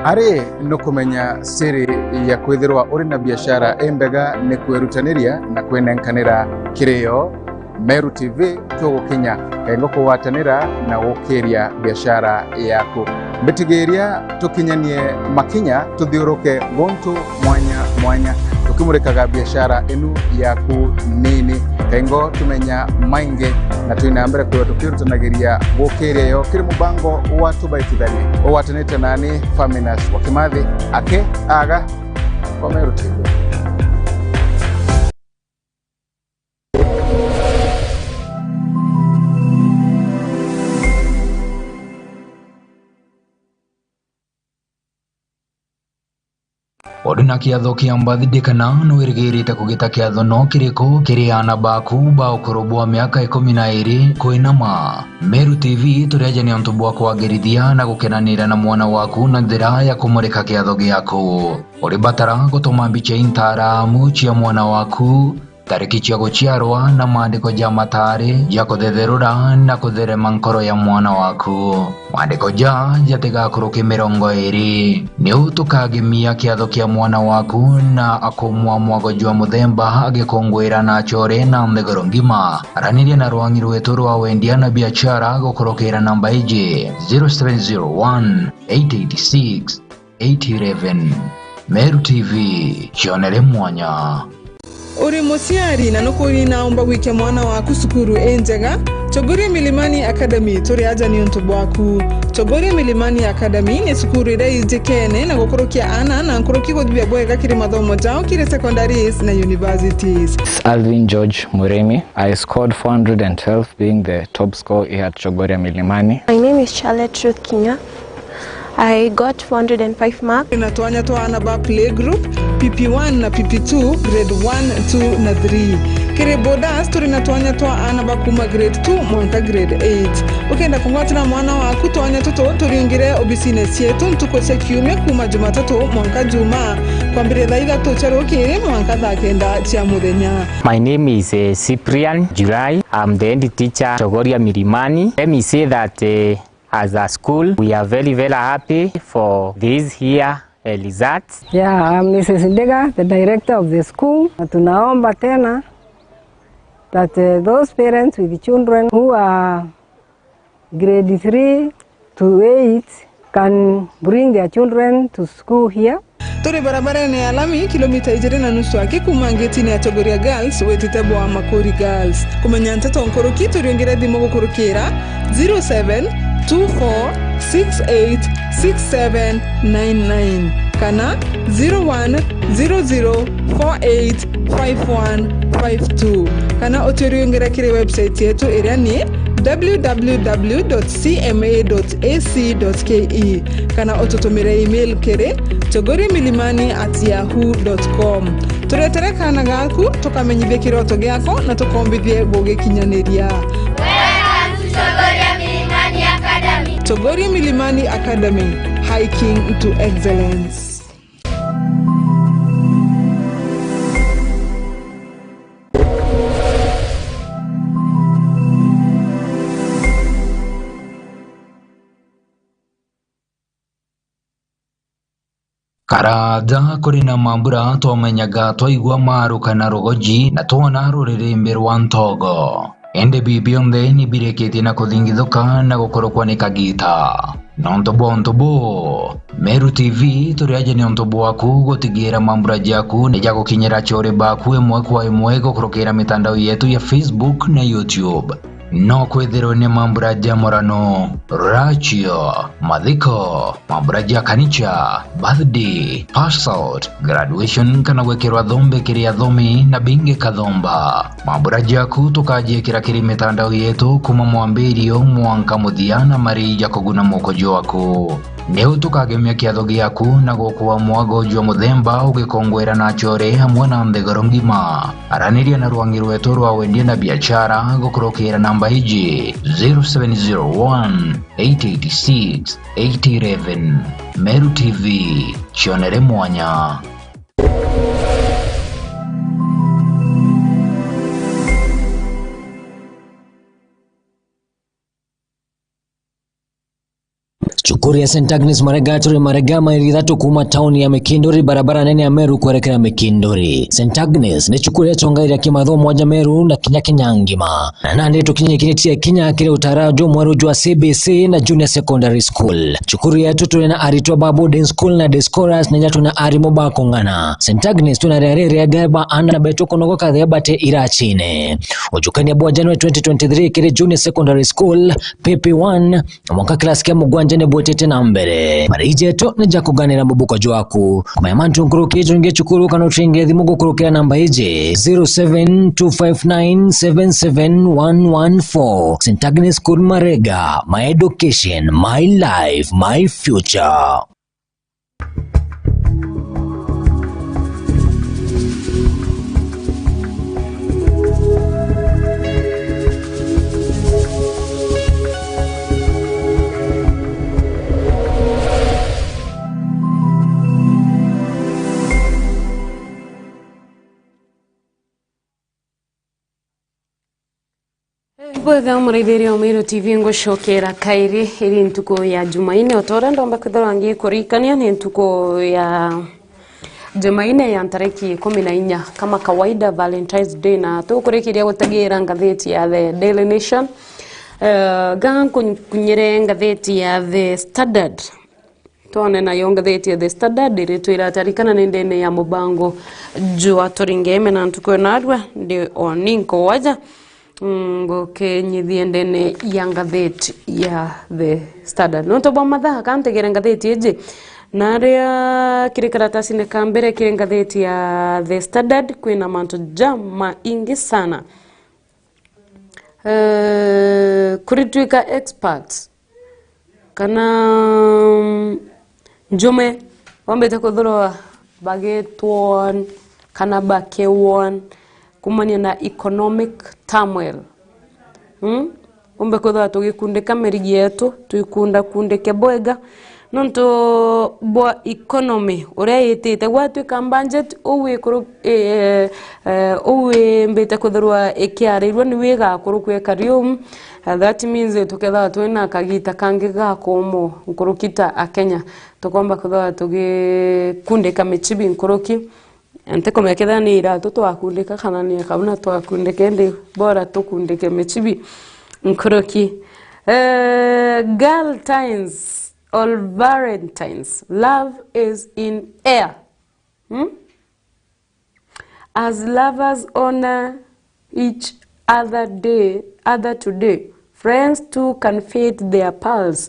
Speaker 2: Ari no kumenya siri ya kwithirwa uri na biashara embega ne kwerutaniria na kwenenkanira kirio Meru TV tugukinya kengo kuwatanira na gukiria biashara yaku mbitigiria tukinyanie makinya tuthiuruke gontu mwanya tukimurikaga biashara enu yaku nini kengo tumenya mainge na tuina mbere kwa tukirutanagiria gukiria yo kiri mubango wa tubaitithani owatanite nani Faminas wakimathi ake aga kwa Meru TV.
Speaker 3: Odina kiatho kia mbathidikana nwirigirite kugita kiatho no kiriko kiriana baku ba ukurubwa miaka 12 kwinama. Meru TV tureje ni ontu bwa kwagirithia na gukenanira na mwana waku na njira ya kumurika kiatho giaku. Uribatara gutuma mbica intaramu cia mwana waku tariki cia guciarwa na maandiko ja matari ja kuthetherura na kutherema nkoro ya mwana waku. Maandiko ja jatigakuruki 20 ni utukagimia kiatho kia mwana waku na akumwa mwago jwa muthemba agikongwira na chore na ndegoro ngima. Araniria na rwangi rwetu rwa wendia na biashara gukurukira namba iji 0701 886 811. Meru TV, chionere mwanya.
Speaker 4: uri musiari na nukuri naomba wike mwana waku sukuru enjega Chogoria Milimani Academy turi aja ni untubu waku. Chogoria Milimani Academy ni sukuru ira ijekene na gukorokia ana na nkoroki godibia bwega kiri mathomo jao kiri secondaries na universities.
Speaker 5: Alvin George Muremi. I scored 412 being the top scorer here at Chogoria Milimani.
Speaker 6: My name is Charlotte Ruth Kinya. I got 405 marks.
Speaker 4: Inatuanya toa anaba play group, PP1 na PP2, grade 1, 2 na 3. Kire bodas turi natuanya toa anaba kuma grade 2, mwanka grade 8. Ukenda kungwati na mwana wa kutuanya toto turi ingire obisines yetu ntuko sekiume kuma Jumatatu mwanka Juma. Kwa mbire dhaiga tocharo kire mwanka dhakenda chia mudenya.
Speaker 7: My name is Cyprian July. I'm the head teacher Chogoria Milimani. Let me say that as a school, we are very, very happy for this year results.
Speaker 8: Yeah, I'm Mrs. Ndega, the director of the school. Tunaomba tena that those parents with children who are grade 3 to 8 can bring their children to school here.
Speaker 4: Tore barabara ni alami kilomita 2.5 yake kumangetini ya Chogoria Girls wetitebo wa Makori Girls. Kumenyanta nkoroki turiongera dimogo korokera 0724686799 kana 0100485152 kana oturiongera kire website yetu irani www.cma.ac.ke kana ototomere email kere chogoriamilimani@yahoo.com. Turetere kana gaku tukamenyithie kiroto gyako na tukombithie goge kinyaneria.
Speaker 9: Welcome to Chogoria Milimani Academy.
Speaker 4: Chogoria Milimani Academy, hiking to excellence.
Speaker 3: Karaja kuri na mambura twomenyaga twaigua maru kana rogoji na twona rurire rwa ntogo ende bibionde ni birekete na kuthingithuka na gukorokwa ni kagita nontobo Meru TV turiaje ni ontobo waku gutigira mambura jaku ni jago kinyera chore baku emwe kwa emwe gukorokera mitandao yetu ya Facebook na YouTube. No kwethero ni mambura jamorano, rachio, madhiko, mambura kanicha, birthday, pass out, graduation kana wekerwa dhombe kiria dhomi na binge kadhomba. Mambura jaku tukaje kiri mitandao yetu kuma mwambirio mwanka muthiana mari jakoguna mokojo waku. Neu tukagemia kiatho giaku na gokuwa mwago jwa muthemba ugikongwera na chore hamwe na ndegoro ngima. Araniria na rwangi rwetu rwa wendie na biashara gukurokera namba hiji 0701 886 811. Meru TV, chionere mwanya.
Speaker 10: Chukuri ya St. Agnes Maregaturi Maregama ilithatu kuma tauni ya Mekindori barabara nene ya Meru kuelekea Mekindori. St. Agnes ni chukuri ya chongairi ya kimatho moja Meru na kinyangima. Na nande tukinye kinitia kinya kile utarajo mwaru jua CBC na Junior Secondary School. Chukuri ya tutu na aritwa boarding school na Descoras na nyatu na arimoba kongana. St. Agnes tunarere ya gaba ana na betoko nogoka dhebate irachine. Ujukani ya bua January 2023 kile Junior Secondary School PP1 mwaka klasi kia mugwanjane bwetete na mbere. Marije to na jakuganira mubuko jwaku. Kumayamantu nkuruki junge chukuru kano chinge dhimugo kurukira namba hije 0725977114. St. Agnes School Marega, my education, my life, my future.
Speaker 1: Bwega muraitheria Meru TV ngucokera kairi iri ntuko ya Jumaine otora ndomba kwitharangi kurikania ni ntuko ya Jumaine ya tariki 14 kama kawaida Valentine's Day na tukurikiria gutagira ngatheti ya The Daily Nation gan kunyere ngatheti ya The Standard tuone na yongatheti ya The Standard iritu iratarikana nendene ya mubango jua turingeme na ntuko narwa ndi oninko waja ngokenyithie ndene ya ngatheti ya The Standard nonto bwa mathaa kantegera ngatheti eje naria kiri karatasi ne kambere kiri ngatheti ya The Standard kwina manto jama ingi sana kuritwika experts kana njume wambete kuthurwa bagetwon kana bakewon kumania na economic turmoil umbe kuthurwa tugikundika merigi yetu tuikunda kundike bwega nonto bwa economy uria yitite gwatwika budget uwikuru uwe mbete kuthurwa ikiarirwa ni wiga kuru kwekarium that means tuketha twina kagita kangi gakomo nkurukita akenya tukomba kuthurwa tugikundika michibi nkuruki ante komeketha ni ira tutwakundika kana ni kabuna twakundike ndi bora tukundike michibi nkuruki Galtines or Valentines, love is in air. As lovers honor each other today, friends too can fade their pulse.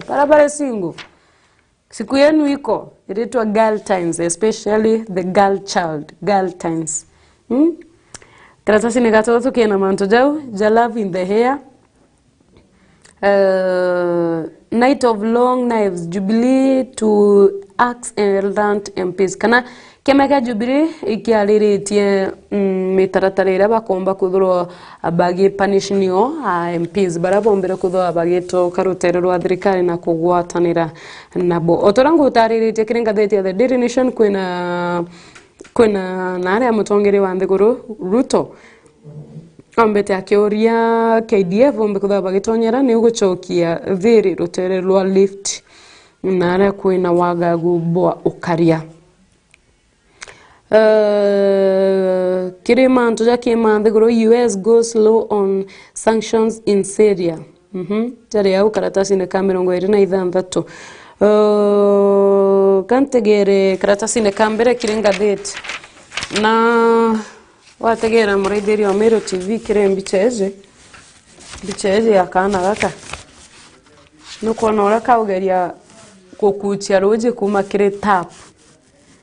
Speaker 1: Barabara single. Siku yenu iko inaitwa Galtines, especially the girl child, Galtines. Karatasi ni gatoto kiena manto jau, ja love in the hair. Night of long knives, jubilee to axe and eldant MPs. Kana kemeka jubilee ikialiritie mitaratarira bakomba kuthurwa abagi panishinio MPs barabombere kuthurwa abageto karutero rwa thirikari na kugwatanira nabo. Otorangu utariritie kiringatheti ya The Daily Nation kwina nare amutongere wa Nthiguru Ruto ambete akioria KDF ombe kuthaba bagitonyera ni ugucokia thiri rutere rwa lift nara kwina wagagu bwa ukaria kirima ntoja kima Nthiguru US goes slow on sanctions in Syria tare ya karatasi ne kamerongo irina ithanthatu kantegere karatasi ne kambere kiringatheti na wategera muraideri wa Meru TV kire mbicheze ya kana gaka nuko nora kaugeria kukutia roje kuma kire tap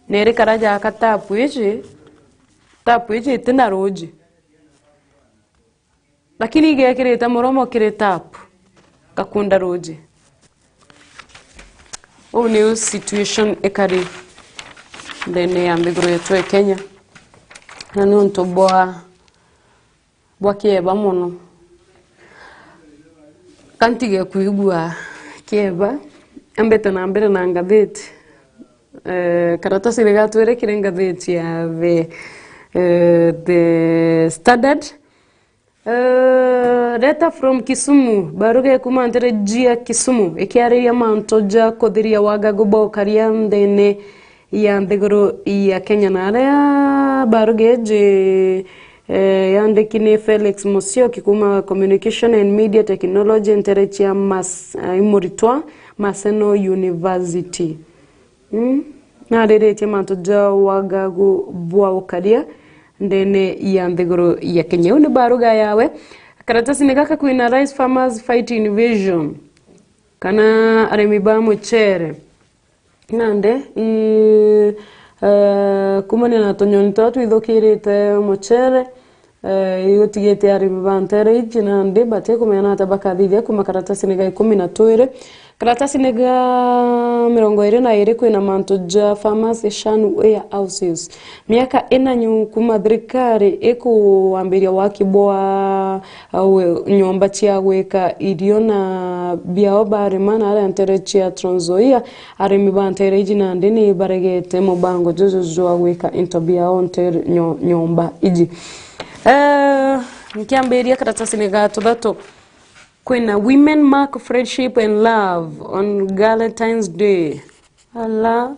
Speaker 1: nere karaja aka tap ije tena roje lakini ige kire tamoromo kire tap kakunda roje new situation ekari ndene ya Nthiguru yetu Kenya na nunto bwa kieba muno kantige kuigua kieba ambete na mbere na ngatheti karatasi rigatwere kire ngatheti ya The Standard data from Kisumu baruge kumantere jia Kisumu ikiari ya mantoja kodhiria wagagu bokaria ndene ya Nthiguru ya Kenya na aria barugeje yandekine Felix Musyoki kuma Communication and Media Technology Enterechia Imuritwa Maseno University na rerete mantoja wagagu bwa ukaria ndene ya Nthiguru ya Kenya uni baruga yawe karatasi negaka kuina rice farmers fight invasion kana aremiba muchere nande kumane na tonyoni tatu ithokirite muchere yotigete aremiba ntere iji nande bate kumena tabaka thithia kuma karatasi nega 12 karatasi nega 22 kwina mantoja farmers eshanu warehouses miaka 4 kuma thirikari ikuambiria wakibwa nyomba cia gweka irio na biao barimana ara nterechia Trans-Nzoia arimi bantere iji nande ni baregete mubango jojo gweka into biao ntere nyomba iji nikiambiria karatasi nega 3 kwina women mark friendship and love on Valentine's Day. Ala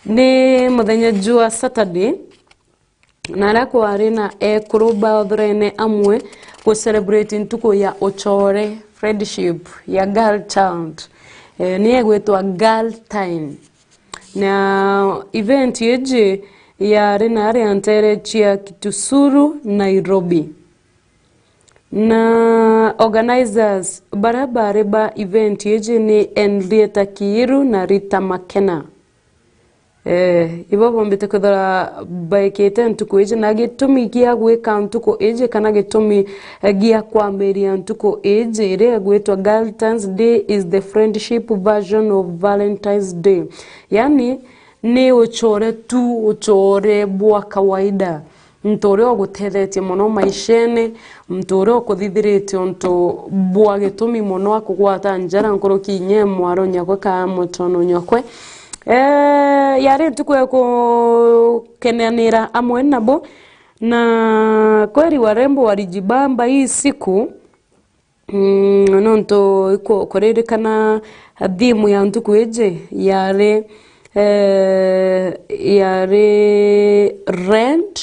Speaker 1: ne muthenya jua Saturday nara kwari na kuruba othrene amwe ku celebrate ntuko ya ochore friendship ya girl child ni egwetwa MAGATHETINE na event yeje ya renare antere chia Kitusuru Nairobi na organizers barabara ba event yeje ni Henrietta Kiiru na Rita Makena ibo bombete kodara baikete ntuko eje na gitumi gia gweka ntuko eje kana gitumi gia kwa meria ntuko eje ire gwetwa Valentine's Day is the friendship version of Valentine's Day, yani ni uchore bwa kawaida ntore ogutethetie mono maishene ntore okuthithirite onto bwa gitumi mono akugwata njara nkoroki nye mwaro nyakwe ka motono nyakwe yare tukwe ko kenanira amwe nabo na kweli warembo walijibamba hii siku nonto iko korerekana dhimu ya ntuku eje yare red,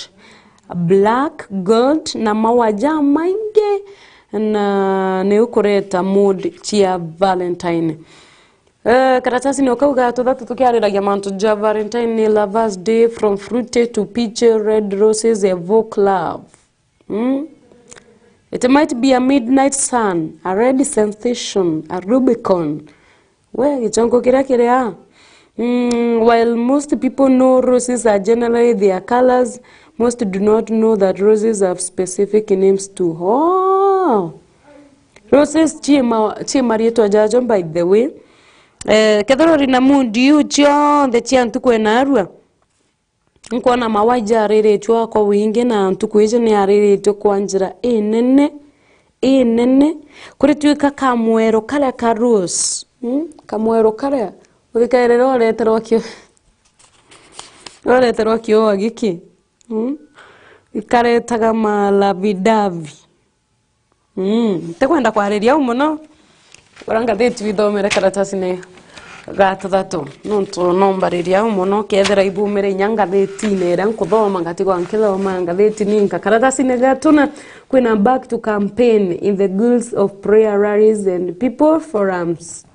Speaker 1: black, gold na mawaja mainge na neukoreta mood chia Valentine. Karatasi ni okauga tudatu tukiariragia mantu ja Valentine ni Lovers Day, from fruity to peach, red roses evoke love. It might be a midnight sun, a red sensation, a Rubicon. We ichongo kira while most people know roses are generally their colors, most do not know that roses have specific names too. Oh, roses chima rieto ajajo, by the way. Kedoro rina mundi ucho the chia ntuku enarua nko na mawaja areretwa kwa wingi na ntuku eje ni areretwa kwa njira nene kuri tuika kamwero kale ka rose kamwero kale ukikaerera oreterwa kio agiki ikaretaga malavidavi tekwenda kwareria umuno uranga date withomera karatasi ne gathato nonto nombariria umuno kethera ibumere nyangatheti-ine era nkuthoma ngatigwa nkithoma ngatheti-ini nkakaratasi ne gatuna kwina back to campaign in the goals of prayer rallies and people forums.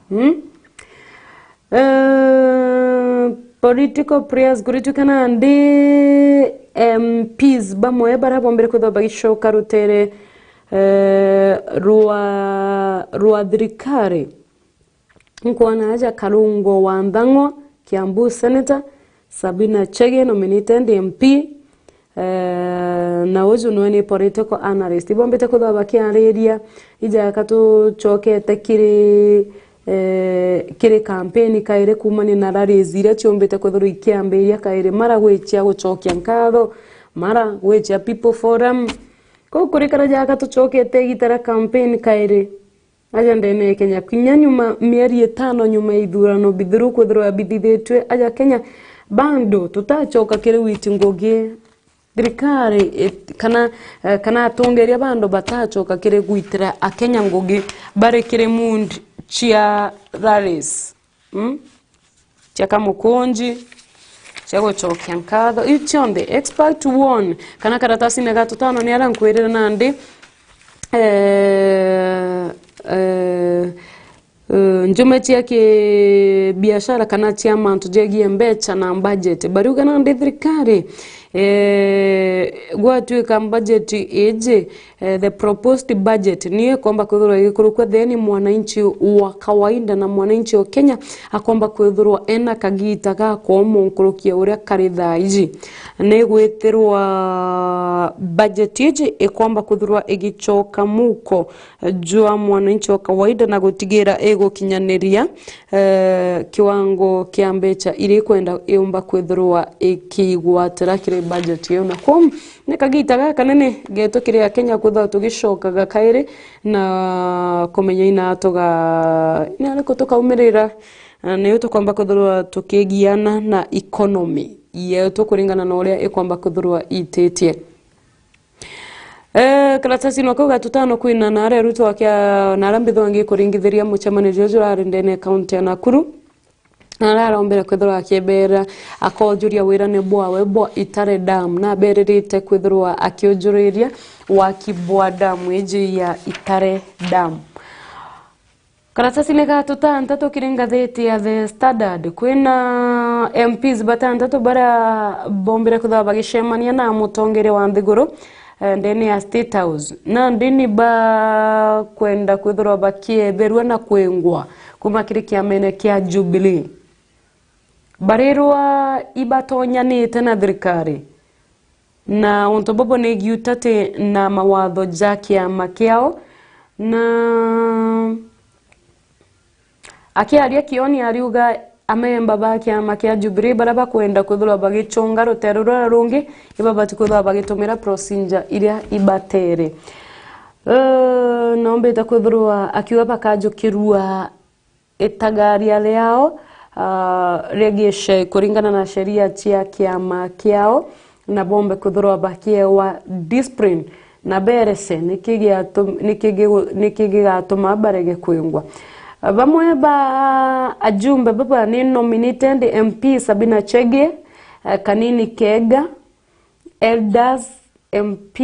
Speaker 1: Political prayers kuritukana ndi MPs bamwe barabombere kuthoba gishoka rutere rua thirikari nkwana aja Karungo wa Ndang'wa Kiambu Senator Sabina Chege nominated MP na uju nweni political analyst ibombete kuthoba kiareria ija katu chokete kiri campaign kaire kumani na rarezira chombete kuthuru ikiamberia kaire mara gwechia guchokia nkatho mara gwechia people forum ko kurikara jaka tuchokete gitara campaign kaire aja ndene Kenya kinya nyuma mieri 5 nyuma ithurano bithuru kuthuru bithithetwe aja Kenya bando tutachoka kire witi ngogie thirikari kana tongeria bando batachoka kire gwitira akenya ngogi bare kire mundi chia rallies chia kamukonji chia gochokia nkatho ichonde expert one kana karatasi na gatutano ni ara nkwirira nandi njume chia ke biashara kana chia mantu jegi embecha na budget bari ugana ndi thirikari gwatu ka budget eje the proposed budget ni kwamba kuthurwa ikurukwa theni mwananchi wa kawaida na mwananchi wa Kenya akomba kuthurwa ena kagita ga komo nkurukia uria karitha iji ni gweterwa budget eje ikomba kuthurwa igichoka muko jua mwananchi wa kawaida na gutigira ego kinyaneria kiwango kia mbecha ili kwenda iomba kuthurwa ikigwatira kire budget yo na kom nikagita gaka nene geto kire Kenya kutha tugishokaga kaire na komenya ina toga ina riko tukaumirira ne tukwamba kuthurwa tukigiana na economy yetu kuringana na uria ikwamba kuthurwa itetie karatasi no koga tutano kwina na are ruto akia narambitho angi kuringithiria muchamani jojo arendene county ya Nakuru nararombera kwithirwa akibera akonjuria wira ne bwawe bwa Itare dam na bererite kwithirwa akionjuriria wa kibwa dam eje ya Itare dam Karatasi nega tutantatu kiri ngatheti ya The Standard kwina MPs batantatu bara bombire kutha bagicemania na mutongere wa Nthiguru ndeni ya State House na ndini ba kwenda kwithirwa bakietherua na kwingwa kuma kiri kiamene kia Jubilee barirwa ibatonyanite na thirikari na unto bobo negiutate na mawatho ja kiama kiao na akiaria kioni ariuga amemba ba kiama kia Jubilee baraba kwenda kwithirwa bagichunga ruterura rungi ibabati kwithirwa bagitumira procedure iria ibatere nombe ta kwithirwa akiwa bakajukirua etagari ale yao regeshe kuringana na sheria cia kiama kiao na bombe kwithirwa bakiewa discipline na berese nikigigatuma barege kwingwa bamwe ba ajumbe baba ni nominated MP Sabina Chege Kanini Kega Elders MP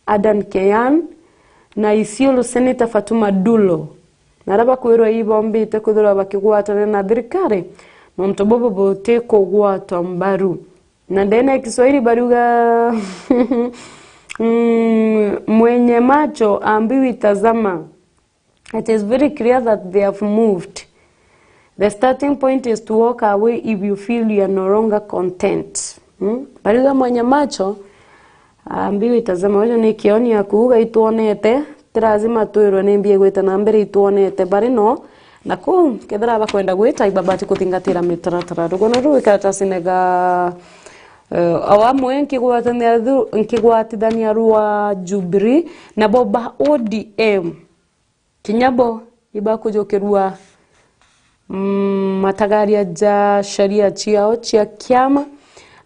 Speaker 1: Adan Keyan na Isiolo Senator Fatuma Dulo naraba kwirwa ibombi te kuthura bakigwatana na thirikari no mtobobo bote kugwatwa mbaru na ndene Kiswahili baruga mwenye macho ambiwi tazama. It is very clear that they have moved. The starting point is to walk away if you feel you are no longer content. Baruga mwenye macho ambiwi tazama wajo ni kioni ya kuuga ituonete tirazima twirwe ni mbie gwita na mbere ituonete bari no na ku kethira bakwenda gwita ibabati kuthingatira mitaratara rugono ruwe karatasi nega awamwe nkigwatithania ruwa Jubilee na boba ODM kinyabo ibakujokirua matagaria ja sharia ciao cia kiama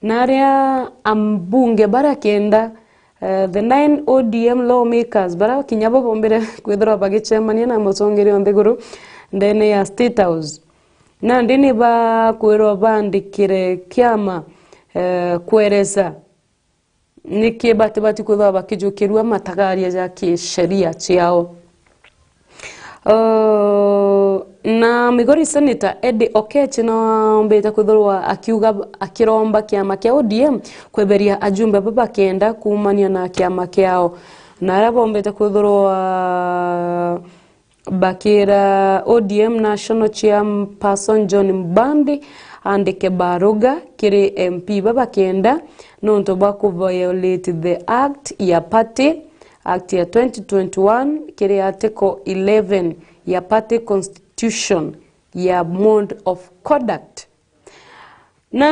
Speaker 1: na aria ambunge bara kenda the 9 ODM lawmakers bara kinyabo bombere kwithirwa bagichemania na mutongere wa Nthiguru ndene ya State House na ndini ba kwirwa bandikire kiama kwereza niki bati kwithirwa bakijukirua matagaria ja kisheria ciao na Migori Senator Eddie Oketch no mbeta kuthurwa akiuga akiromba kiama kia ODM kweberia ajumbe baba kenda kumania na kiama kiao na arabo mbeta kuthurwa bakira ODM National Chairperson John Mbandi andike baruga kiri MP baba kenda no ntobaku violate the act ya party Act ya 2021 kiri article 11 ya party constitution ya mode of conduct na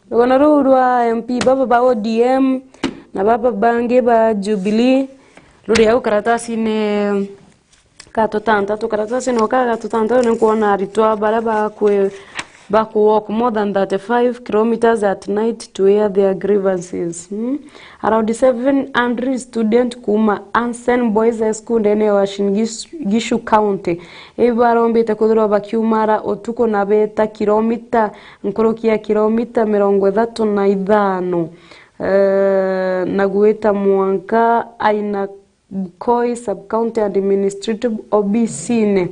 Speaker 1: Rurwa MP baba ba ODM na baba bange ba Jubilee ruri au karatasi ne katotanta to karatasi no katotanta ne kuona ritwa baraba kwe back walk more than 35 kilometers at night to air their grievances. Around 700 students kuma Ansen Boys High School ndene wa Gishu County. Ebarombe takudhura bakiumara otuko na beta kilomita nkorokia kilomita 35 na gueta mwanka aina Koi sub-county administrative obisine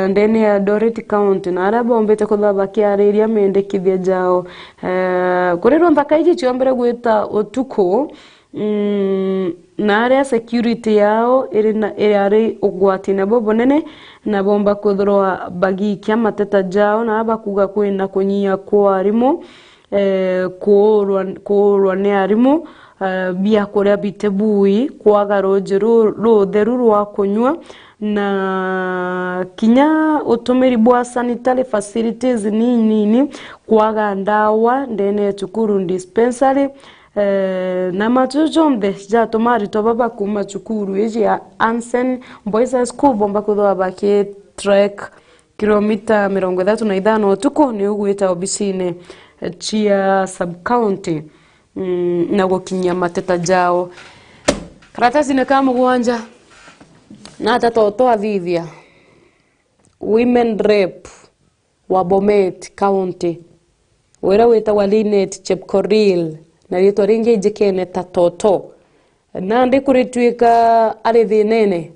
Speaker 1: ndene ya Dorit County na araba ombete kutha bakiariria mendekithia jao kurero mpaka iji chiombere gwita otuko na area security yao iri ugwati na bobo nene na bomba kuthroa bagi kia mateta jao na aba kuga kwenda kunyia kwa arimu kuorwa ne arimu bia kuria bitebui kwaga roje rutheru rwa kunywa na kinya utumiri bwa sanitary facilities nini kwaga ndawa ndene chukuru dispensary na matujombe ja tomari to baba kuma chukuru eji ya Ansen Boys High School bomba kuthwa baki trek kilomita 35 tuko ni ugwita obisine chia sub county na gokinya mateta jao karatasi ne kama gwanja na tatoto avivia women rep wa Bomet County wera weta Walinet Chepkoril na rito ringe jikene tatoto na ndi kuritwika ari thinene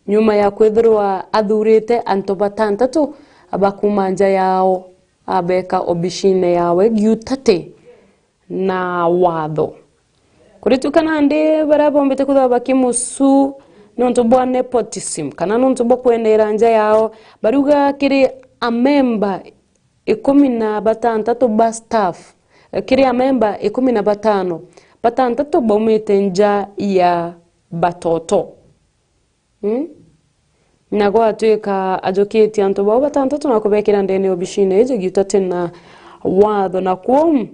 Speaker 1: nyuma ya kwithirwa athurite anto batantatu abakumanja yao abeka obishine yawe giutate na watho kurituka nandi barabombete kutha bakimusu nonto bwa nepotism kana nonto bwa kwendera nja yao baruga kiri a member 16 ba staff kiri a member 15 batantatu baumite nja ya batoto na gwatuika ajoketi anto bwa batantatu na kubekera ndene obishine eje giutate na watho na kuom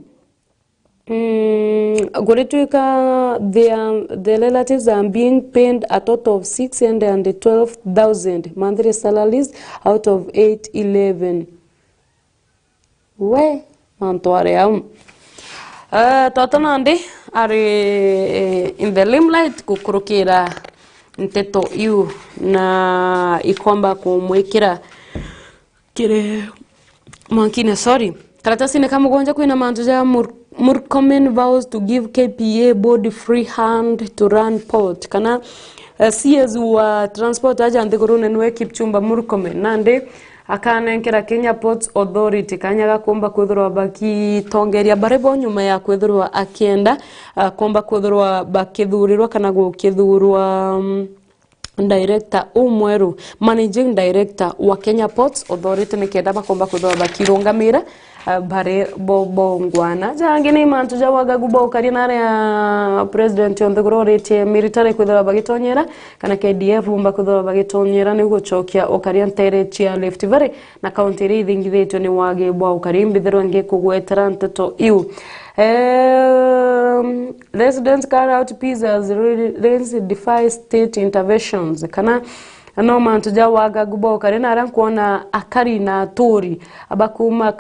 Speaker 1: the relatives are being paid a total of 612,000 monthly salaries out of 811. We mantuare am. Totanandi are in the limelight kukurukira nteto yu na ikomba kumwekira kire mankine sorry. Karatasi ne kama gonja kuina mantuja Murkomen vows to give KPA board free hand to run port. Kana CS wa transport aja ndikurune nwe Kipchumba Murkomen nande akanenkera Kenya Ports Authority kanyaga komba kwithirwa baki tongeria barebo nyuma ya kwithirwa akienda komba kwithirwa bakithurirwa kana gukithurwa director umweru managing director wa Kenya Ports Authority nikenda bakomba kwithirwa bakirungamira bare bongwana jangi ni mantu jawaga gubo kari nare ya president on the gororete military kwithirwa bagitonyera kana KDF umba kwithirwa bagitonyera ni gucokia okari antere chia left vare na county reading thito ni wage bwa okari mbithirwa nge kugwetera nteto iu residents carry out peace as defy state interventions kana no mantu jawaga gubo kari nare kuona akari na tori abakuma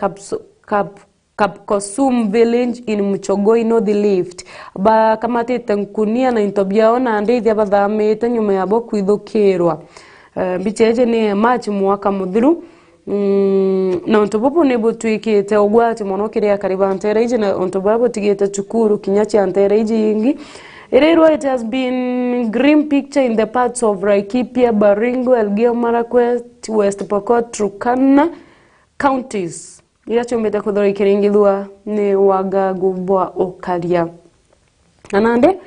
Speaker 1: Kapkosum village in Muchogoi North Lift ba kamate tankunia na intobiaona ndithi abathamite nyuma ya bo kwithukirwa bicheje ni March mwaka muthiru na ontobopo nebo twikite ogwati mono kiria kariba antera ije na ontobopo tigete chukuru kinyachi antera ije ingi it has been grim picture in the parts of Laikipia, Baringo, Elgeyo Marakwet, West Pokot, Turkana counties. Ira chumbeta kuthora ikiringithwa ni wagagu bwa okaria anande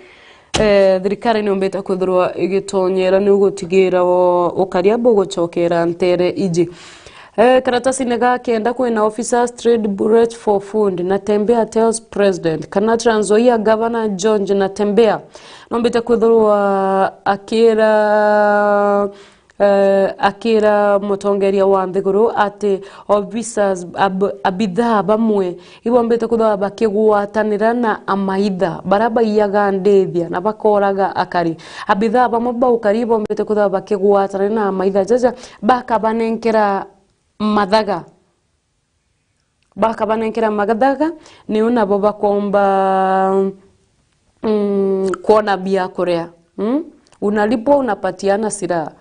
Speaker 1: thirikari ni ombeta kuthorwa igitonyera ni gutigira okaria bogochokera ntere iji karatasi nega kenda kwina officers trade bureau for fund na Tembea tells president kana Trans Nzoia governor George na Tembea ombeta kuthorwa akira mutongeria wa Nthiguru ati officers abitha bamwe ibombete kuthwa bakigwatanira na amaitha baraba iyaga ndethia na bakoraga akari abitha bamwe baukari ibombete kuthwa bakigwatanira na amaitha jaja bakabanenkera mathaga ni unabo bakomba kuona bia korea unalipo unapatiana sira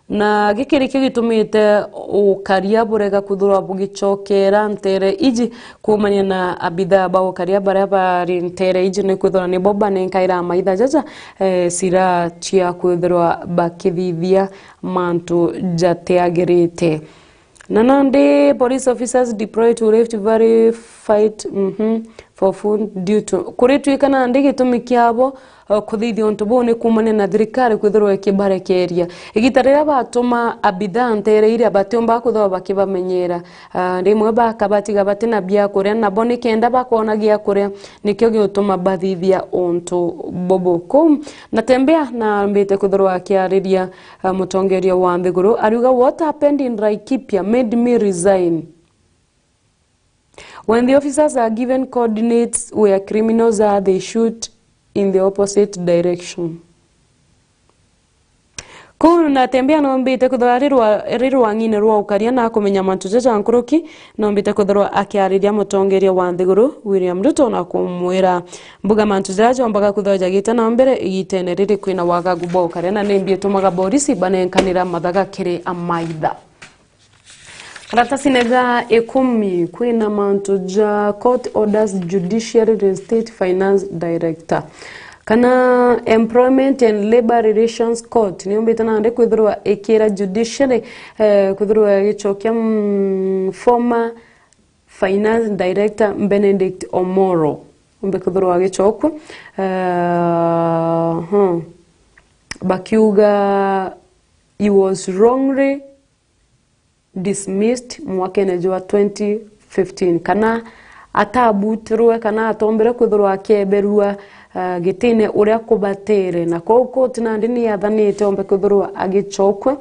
Speaker 1: na gikiri kigitumite ukaria burega kuthurwa bugichokera ntere iji kumanya na abitha ba ukaria baraba ntere iji ne kuthura ni boba ne nkaira maitha jaja sira chia kuthurwa bakithithia mantu jateagirite nanande police officers deployed to Rift Valley fight for food due to kuritwikana ndege tumikiabo kuthithia ontobo ne kumane na thirikari kwithirwa kibarekeria igitarira batuma abitha ntere ire batomba kuthwa bakibamenyera rimwe bakabatiga batina bia kuria na bone kenda bakona gia kuria nikyo gituma bathithia onto boboko na Tembea na mbete kuthirwa akiariria mutongeria wa Nthiguru aruga what happened in Laikipia made me resign. When the officers are given coordinates where criminals are, they shoot in the opposite direction. Kuna Tembea no mbite kuthwa rirwa ngine rwa ukaria na kumenya mantu jaja nkuruki no mbite kuthwa akiariria mutongeria wa Nthiguru William Ruto na kumwira mbuga mantu jaja ombaga kuthwa jagita na mbere igitene riri kwina wagagu bwa ukaria na nimbie tumaga borisi banenkanira mathaga kiri amaitha. Karatasi nega 10 kwina mantu ja court orders judiciary and state finance director. kana Employment and Labor Relations Court ni ombeta nande kwithirwa ikira judiciary kwithirwa gichokia former Finance Director Benedict Omoro ombe kwithirwa gichokwa bakiuga he was wrongly dismissed mwaka wa 2015 kana atabutirwe kana atombere kwithirwa akeberua gitine uria kubatere na koko tinandi ni yathanite ombe kwithirwa agichokwe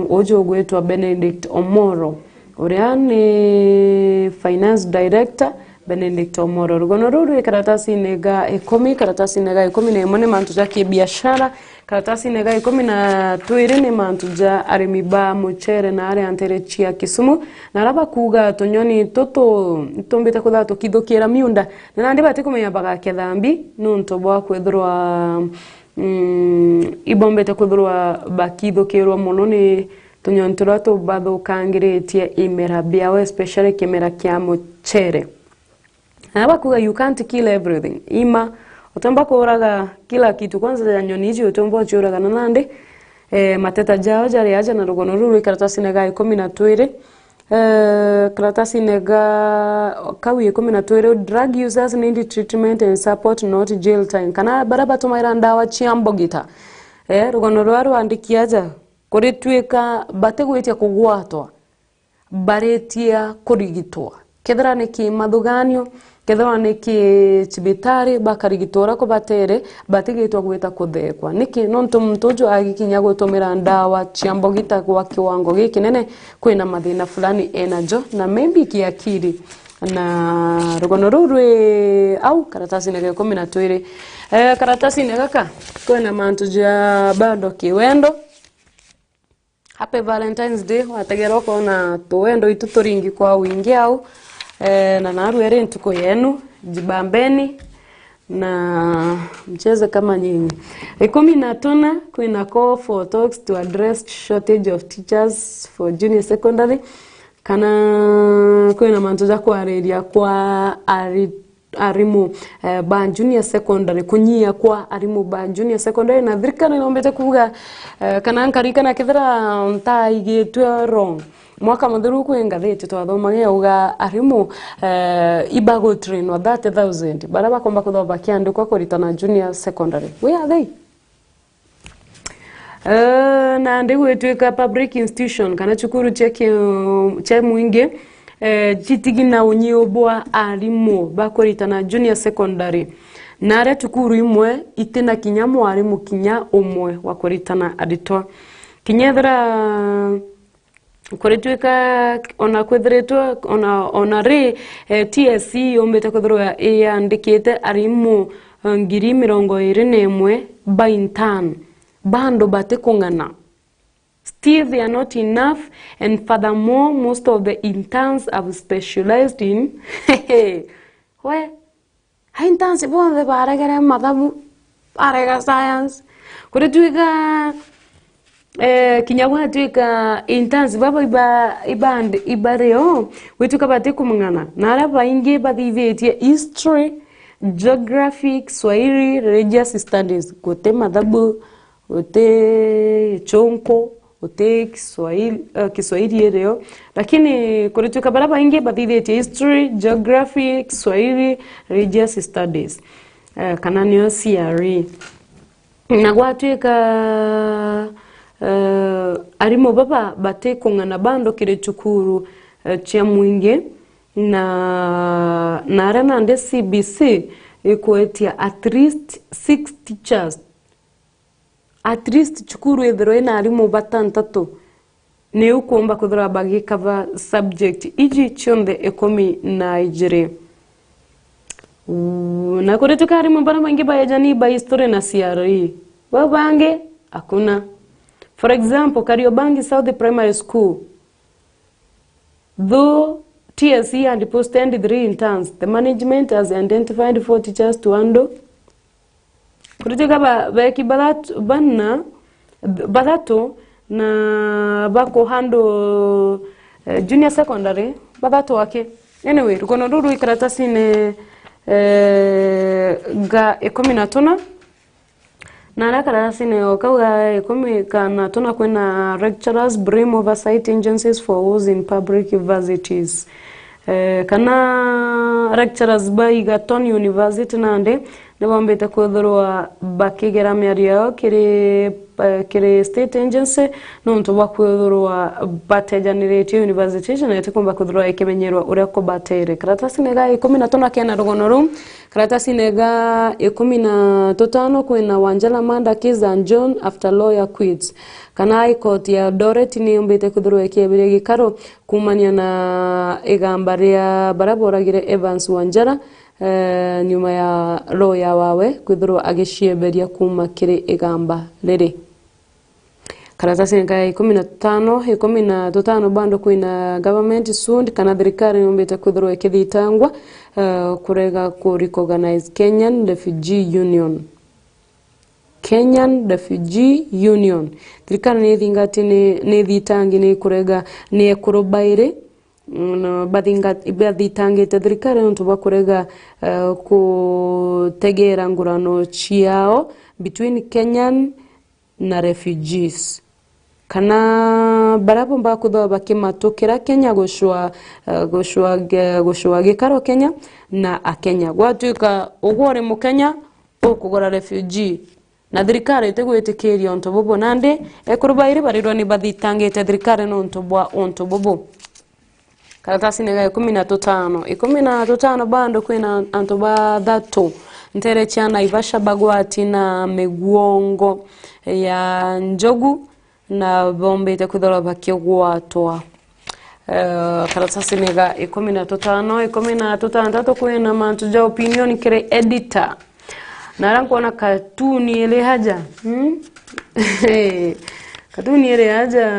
Speaker 1: ojo gwetwa Benedict Omoro uria ni Finance Director Benedict Omoro rugono ruru karatasi nega 10 karatasi nega 10 na imone mantu ja kibiashara karatasi nega 12 ni mantu ja arimiba muchere na ari antere chia Kisumu na raba kuga tonyoni toto tombeta kuda to kidokera miunda na nandi bate kumenya baga kethambi nunto bwa kwethirwa ibombeta kwethirwa bakidokero muno ni tonyoni turato bathukangiretie imera biawe especially kimera kia muchere. Haba kuga you can't kill everything. Ima utamba kuraga kila kitu kwanza ya nyoni hizi utombo churaga na nande mateta jao jari aja na rugono ruru karatasi nega 12 karatasi nega kawi 12 drug users need treatment and support not jail time kana baraba tumaira ndawa chiambogita rugono rwaru andikiaja kuri tweka bategwetia kugwatwa baretia kurigitwa kethera neki madhuganio kethera neki chibitari bakarigitora ko batere batigitwa gwita kuthekwa niki nonto mtojo agikinya gutomera ndawa chiambogita kwa kiwango giki nene kwina mathina fulani enajo na maybe kiakiri na rugono ruru au karatasi nega 12 karatasi nega kwina mantu ja bado kiwendo. Happy Valentine's Day wategera kona tuwendo ituturingi kwa wingi au na naruere ntuko yenu jibambeni na mcheze kama nyinyi 15 kwina call for talks to address shortage of teachers for junior secondary kana kwina mantu za kwareria kwa arimu ba junior secondary kunyia kwa arimu ba junior secondary na thirikari nombete kuga kana nkarika na kithira ntaigitwe wrong mwaka muthuru kuingathete twathomage uga arimu ibago train wa 30,000 baraba komba kuthoba kiandikwa kuritana junior secondary where are they na ndigwetweka public institution kana chukuru che muinge jitigina unyobwa arimu bakuritana junior secondary nare tukuru imwe itena kinya mwarimu kinya umwe wakuritana aditwa kinyethera kuritweka ona kwethretwa ona re TSC ombeta kwethirwa andikite arimu 2021 baintan bando bate kungana. Still, they are not enough, and furthermore, most of the interns have specialized in where interns ibon the baragara madabu baraga science kuritwika kinyawa twika interns baba iband ibareo wetuka bate kumngana nara bainge badhivetie history, geography, Swahili, religious studies kote madabu ote chonko ote Kiswahili leo lakini kurituka baraba inge badhivetie history, geography, Kiswahili, religious studies kana niyo CRE na gwatwika arimo baba bate kungana bando kire chukuru chia mwinge na arana nde CBC ikuetia at least 6 teachers at least chukuru ethero ina arimo batantatu ne ukomba kuthira bagi cover subject iji chonde ekomi na ijire na kuretuka arimo bana mangi bayajani ba history na CRE babange hakuna. For example, Kariobangi South Primary School, though TSC had posted 3 interns, the management has identified 4 teachers to handle. Kuriteka baki badato na bako handle junior secondary badato wake. Anyway, rukono ruru ikaratasi ne ga 14 na karatasi ne okauga 10 kwena lecturers brim oversight agencies for those in public universities kana lecturers ba Egerton University nande ne bombete kwethorwa bakigera miario kiri state agency no nto bakwethorwa batejanirite university na etikomba kwethorwa ekemenyerwa uria ko batere karatasi ne ga 15 kena rugono rum karatasi ne ga 15 kwena Wanjala Manda Kiza John after lawyer quits kana High Court ya Eldoret ni ombete kwethorwa ekebire gikaro kumania na igamba ria baraboragire Evans Wanjala nyuma ya lawyer wawe kwithorwa agicieberia kuma kiri igamba riri karatasi ngai 15 bando kwina government soon kana thirikari yombete kwithorwa ikithitangwa kurega ku recognize Kenyan Refugee Union thirikari ni thingati ni thitangi ni kurega ni ekurubaire no bathitangite thirikari ntu bakurega kutegera ngurano chiao between Kenyan na refugees kana barapo mbakutho bakimatukira Kenya gushwa gikaro Kenya na akenya gwatuika ugore mu Kenya ukugora refugee na thirikari itegwitikiria onto bobo nande ekurubaire barirwa ni bathitangite thirikari no onto bobo karatasi nega 15 bando kwina anto ba thato ntere chana Ivasha Bagwati na Meguongo ya Njogu na bombete kwithora bakigwatwa karatasi nega 15 kwina mantu ja opinion kire editor na rankuona katuni ile haja katuni ile haja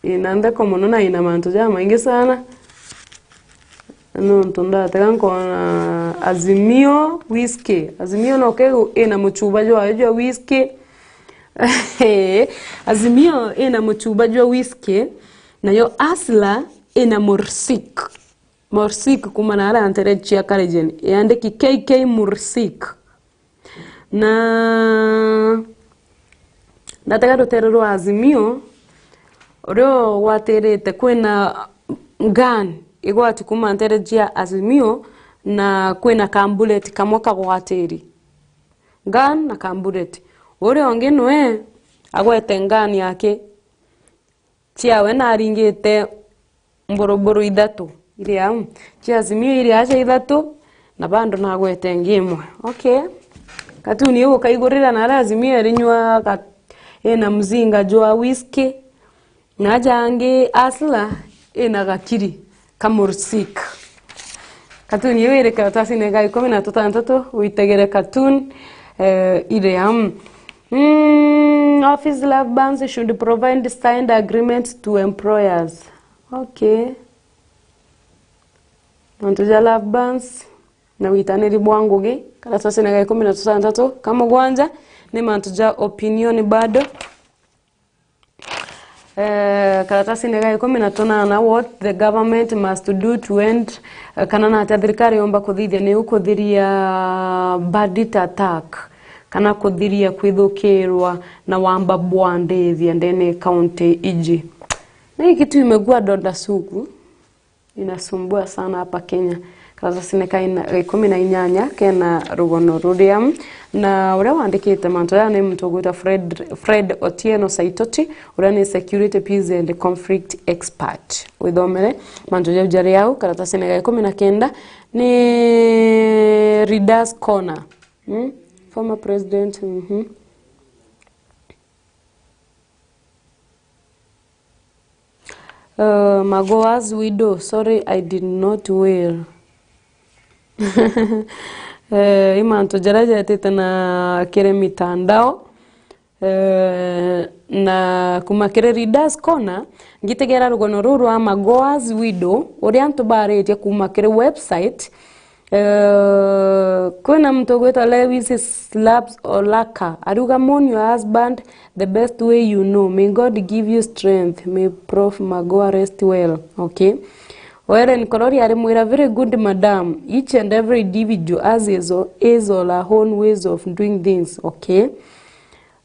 Speaker 1: inanda como nona ina mantu ja maingi sana no ntunda tegankona Azimio whiskey Azimio no kego ina muchuba jo whiskey Azimio ina muchuba jo whiskey na yo Asla ina Mursik kumanara anterechi ya karejen yandeki KK Mursik na nataka terero Azimio ro waterete kwena gan igwati kuma anterechi ya Azimio na kwena kambuleti kamoka gwateri gan na kambuleti ore onge noe agwete ngani yake chiawe na ringete mboroboro idatu ile ya Azimio ile acha idatu na bando na agwete ngimwe okay katuni yuko kaigorira na Azimio rinywa ena mzinga joa whiskey na jange Asla ena gakiri kamursik katuni yere karatasi nega 13 uitegere katun ile ya office love bands should provide signed agreements to employers. Okay. Mantuja love bands na witaneri bwanguge karatasi nega 13 kama gwanja ni mantuja opinion bado karatasi nega 15 what the government must do to end kana na thirikari yomba kuthithia ni ukuthiria bandit attack kana kuthiria kwithukirwa na wamba bwandithia ndene county iji na kitu imegua donda sugu inasumbua sana hapa Kenya karatasi nega 18 kena rugono rudiam na ule wandikite manto ya ni mtu gwita Fred Otieno Saitoti ule ni security peace and conflict expert withomere manto ya ujari yao karatasi nega 19 ni Readers Corner former president Magoa's widow sorry I did not well imanto jaraja tena kire mitandao na kumakire Readers Corner ngitegera rugono ruru ama Magoa's widow uri antu baretie kumakire website kuna mtu gweta Lewis Slabs Olaka aruga mourn your husband the best way you know may God give you strength may Prof Magoa rest well okay Weren Kolori are mwira very good madam. Each and every individual has his or her own ways of doing things, okay?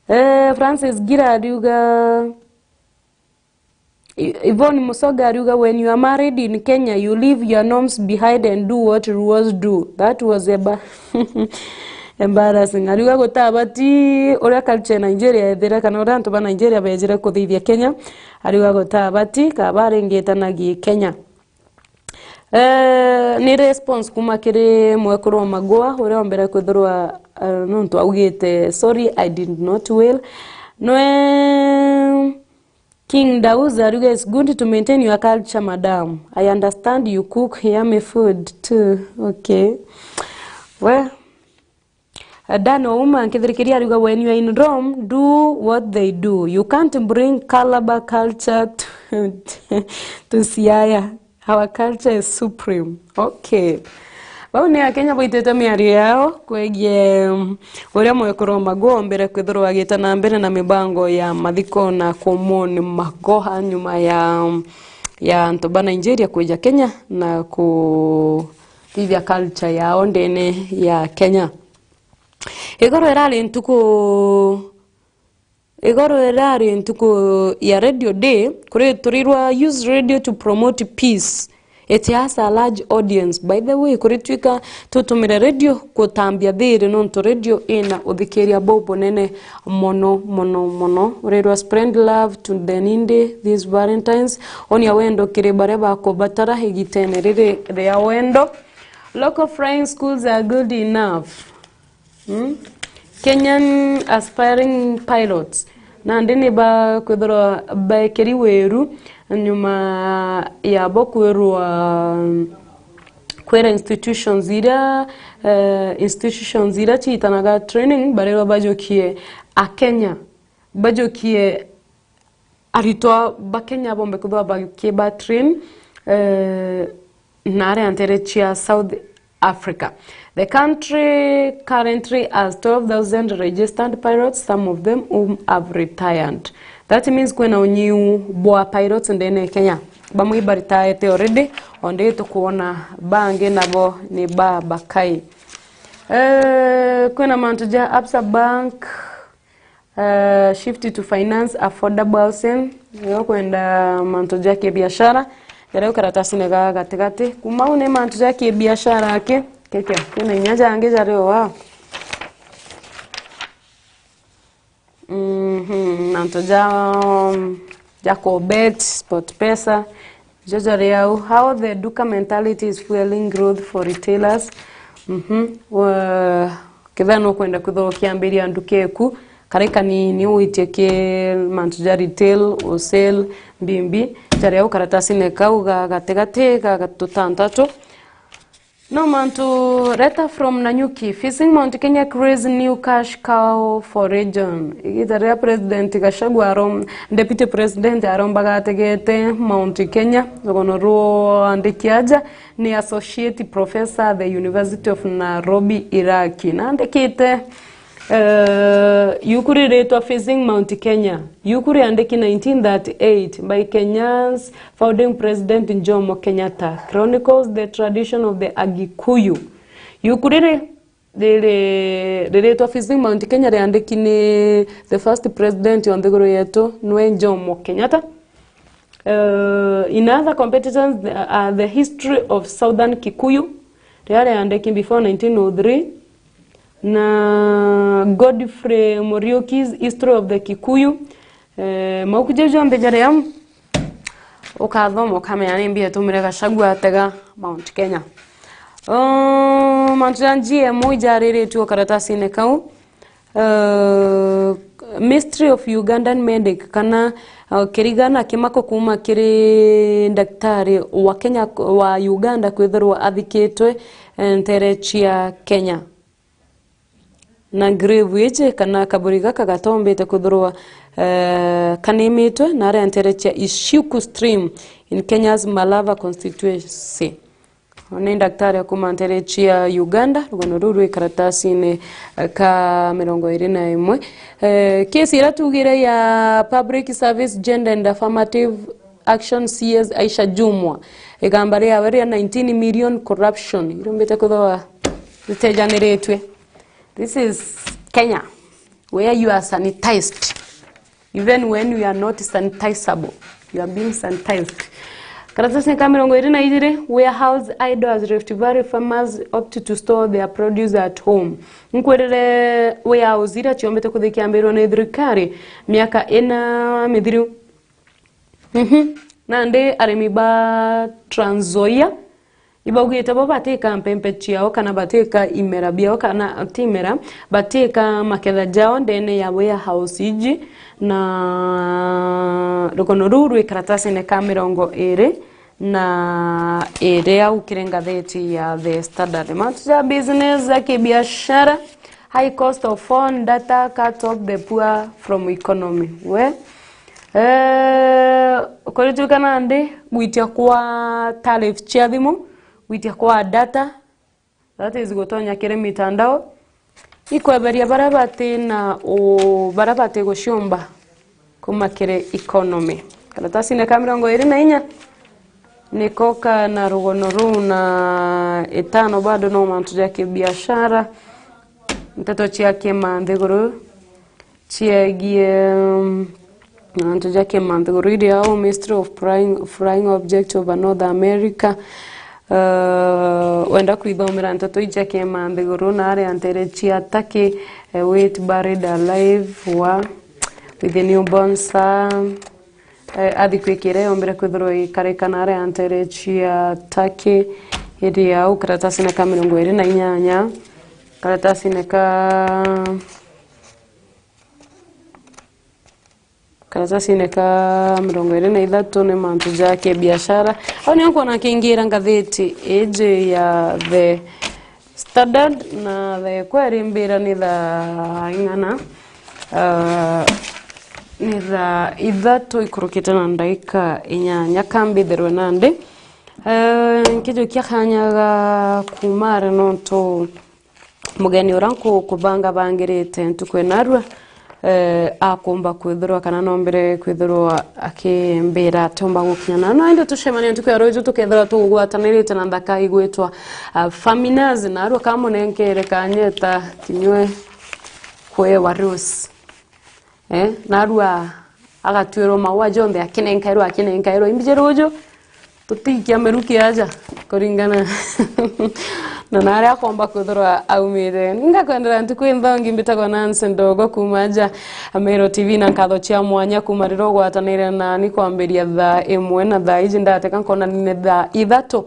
Speaker 1: Francis Gira Aruga Yvonne Musoga Aruga, when you are married in Kenya, you leave your norms behind and do what rules do. That was embarrassing. Aruga gotabati ora culture Nigeria ethera kana ora antu ba Nigeria bejira kuthithia Kenya. Aruga gotabati kabarengetanagi Kenya. Ni response kuma kiri mwekuru magua ure ombera kwithirwa nuntu augite sorry I did not well. No King Dauza, you guys, good to maintain your culture, madam. I understand you cook yummy food too. Okay. Well, Dano woman, when you are in Rome, do what they do. You can't bring Calabar culture to Siaya. Our culture is supreme. Okay. Bauni ya Kenya boitete miari yao kwege uria mwekoro mago mbere kwithirwa agitana mbere na mibango ya mathiko na komoni magoha nyuma ya ntoba Nigeria kuja Kenya na ku vivya culture ya ondene ya Kenya. Igoro erali ntuko ya radio day kure turirwa use radio to promote peace. It has a large audience. By the way, kuritwika tutumire radio kutambia thiri nonto radio ina uthikeria bobo nene mono. Urerwa spread love to the needy these Valentines. Oni awendo kirebareba ko batara higitene rere ya wendo. Local flying schools are good enough. Kenyan aspiring pilots. Na ndene ba kwithirwa ba keri weru nyuma ya bokwirwa kwera institutions ira chitanaga training barero bajokie a Kenya bajokie aritoa ba Kenya bombe kuba ba train nare anterechia South Africa. The country currently has 12,000 registered pilots, some of them whom have retired. That means kwena unyiu boa pilots ndene Kenya. Bamu ibaritaete already, onde tukuona bange nabo ni bakai. Kwena mantuja Absa Bank shift to finance affordable housing. Kwenda mantuja ke biashara. Yareo karatasi nega gategate. Kumaune mantuja ke biashara ake. Keke, kwena inyaja angeja reo wa. Nantoja Jaco Bet, Sport Pesa, Jojo Reau, how the Duka mentality is fueling growth for retailers. Kithano kwenda kuthoro kiambiria ndukeku kareka ni uiteke mantoja retail o sale bimbi jareo karatasi nekauga gategate gatutantatu. No mantu Reta from Nanyuki, facing Mount Kenya creates new cash cow for region. Igitaria President Gachagua arom Deputy President arom bagategete Mount Kenya gonoruo andekiaja ni Associate Professor at the University of Nairobi, Iraq. Na andekite Yukuri rate of facing Mount Kenya. Yukuri andeki 1938 by Kenya's founding president Jomo Kenyatta. Chronicles the tradition of the Agikuyu. Yukuri the rate of facing Mount Kenya andeki ni the first president on the Goroyeto Nwe Jomo Kenyatta. In other competitors the history of Southern Kikuyu. They are andeki before 1903. Na Godfrey Morioki's History of the Kikuyu. Maukujejo mbejaream ukathomo kameani mbia tumire Gachagua atega Mount Kenya. Manjanjie moja tu karatasi ne kau. Mystery of Ugandan medic kana kirigana kimako kuma kiri daktari wa Kenya wa Uganda kwithirwa athikitwe nterechia Kenya. Na grave yeche kana kaburiga kagatombete kudhurwa kanimitwe na are anterechia Ishuku stream in Kenya's Malava constituency. One daktari akuma anterechia Uganda rugonoruru karatasi ne ka 21. Kesi iratugire ya Public Service Gender and Affirmative Action CS Aisha Jumwa. igambari ya 19 million corruption irombete kuthoa ritejaneretwe. This is Kenya, where you are sanitized even when you are not sanitizable, you are being sanitized. Karatasi ni kamera ngo irina idire warehouse idle Rift Valley farmers opt to store their produce at home. Nkwerere warehouse ira chiombete kuthikia mbero na thirikari miaka ena mithiru. Nande arimi ba Trans Nzoia ibagwite bo bateka mpempe chiao kana bateka imera biao kana timera bateka maketha jao ndene ya warehouse iji na rukono ruru ikaratasi ne kamirongo ere na ere au kirengatheti ya The Standard. Matuja business za kibiashara, high cost of phone data cut off the poor from economy. We kwetu kana ande gwitia kwa tariff chia thimu, gwitia kwa data, that is gotonya kire mitandao ikweberia barabate na o barabate goshomba kumakire economy. Karatasi ne kamirongo iri na inya nikoka na rugono ru na etano bado no mantu yake biashara mtoto chiake mandeguru chiagie mantu yake mandeguru idi au Ministry of Flying Object of North America wenda kuidhomera mtoto ichake mandeguru na are antere chiatake weight buried alive wa with the newborn son adhikwikire ombere kwithiro ikarekanare antere chia take hidi au karatasi na kamirongo iri na inyanya karatasi na mirongo iri na ithatu ni mantu jake biashara au nionko na kingira ngatheti eje ya The Standard na the kweri mbira ni tha ingana nitha ithatu ikurukite na ndaika inyanya kambitherwe nande nkijo kiakanyaga kumara nonto mugeni oranko kubanga bangirite ntukwinarwa akomba kwithirwa kana nombere kwithirwa akimbira tomba gukinyana no inde tushemania ntukwero ijo tukethira tugwatanirite na ndaka igwetwa Faminas na arwa kamunenkere kanyeta kinywe kwe warus narua agatwero mawa jonde akinenkairo imbijerojo tutikia meruki aja koringana na nare akomba kuthora aumire ngakwendera ntukwinthongi mbitagwa Nancy ndogo kumaja Meru TV na nkatho chia mwanya kumariro gwatanire na ni kwambiria tha imwe na tha iji ndateka nkona ni tha ithatu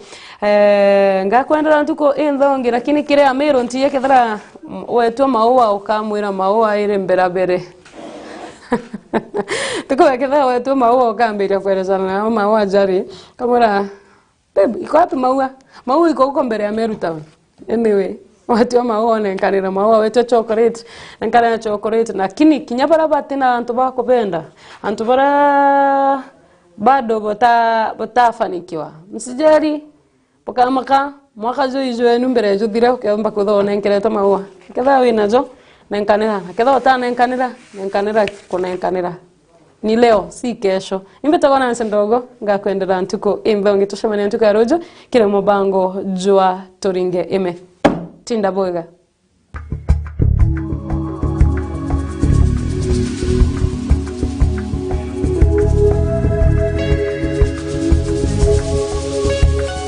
Speaker 1: ngakwendera ntuko inthongi lakini kire Meru ntiye kethara wetwa maua ukamwira maua ire mberabere tuko wakitha wetu maua ukambiria kwerezana na maua jari kamera babe iko wapi maua iko huko mbele ya Meru Town. Anyway watu maua nenkanira maua wetu chocolate nenkana chocolate lakini kinyabara batina antu bakopenda antu bara bado botafanikiwa msijari pokamaka mwaka jo ijo enu mbere jo dira ukiomba kuthona nenkireta maua kitha winajo nenkanira kitha otana nenkanira kuna nenkanira ni leo si kesho imbetagwa Nancy ndogo ngakwendera ntuko imbe ngitushemania ntuko arojo kire mubango jwa toringe ime tinda boga.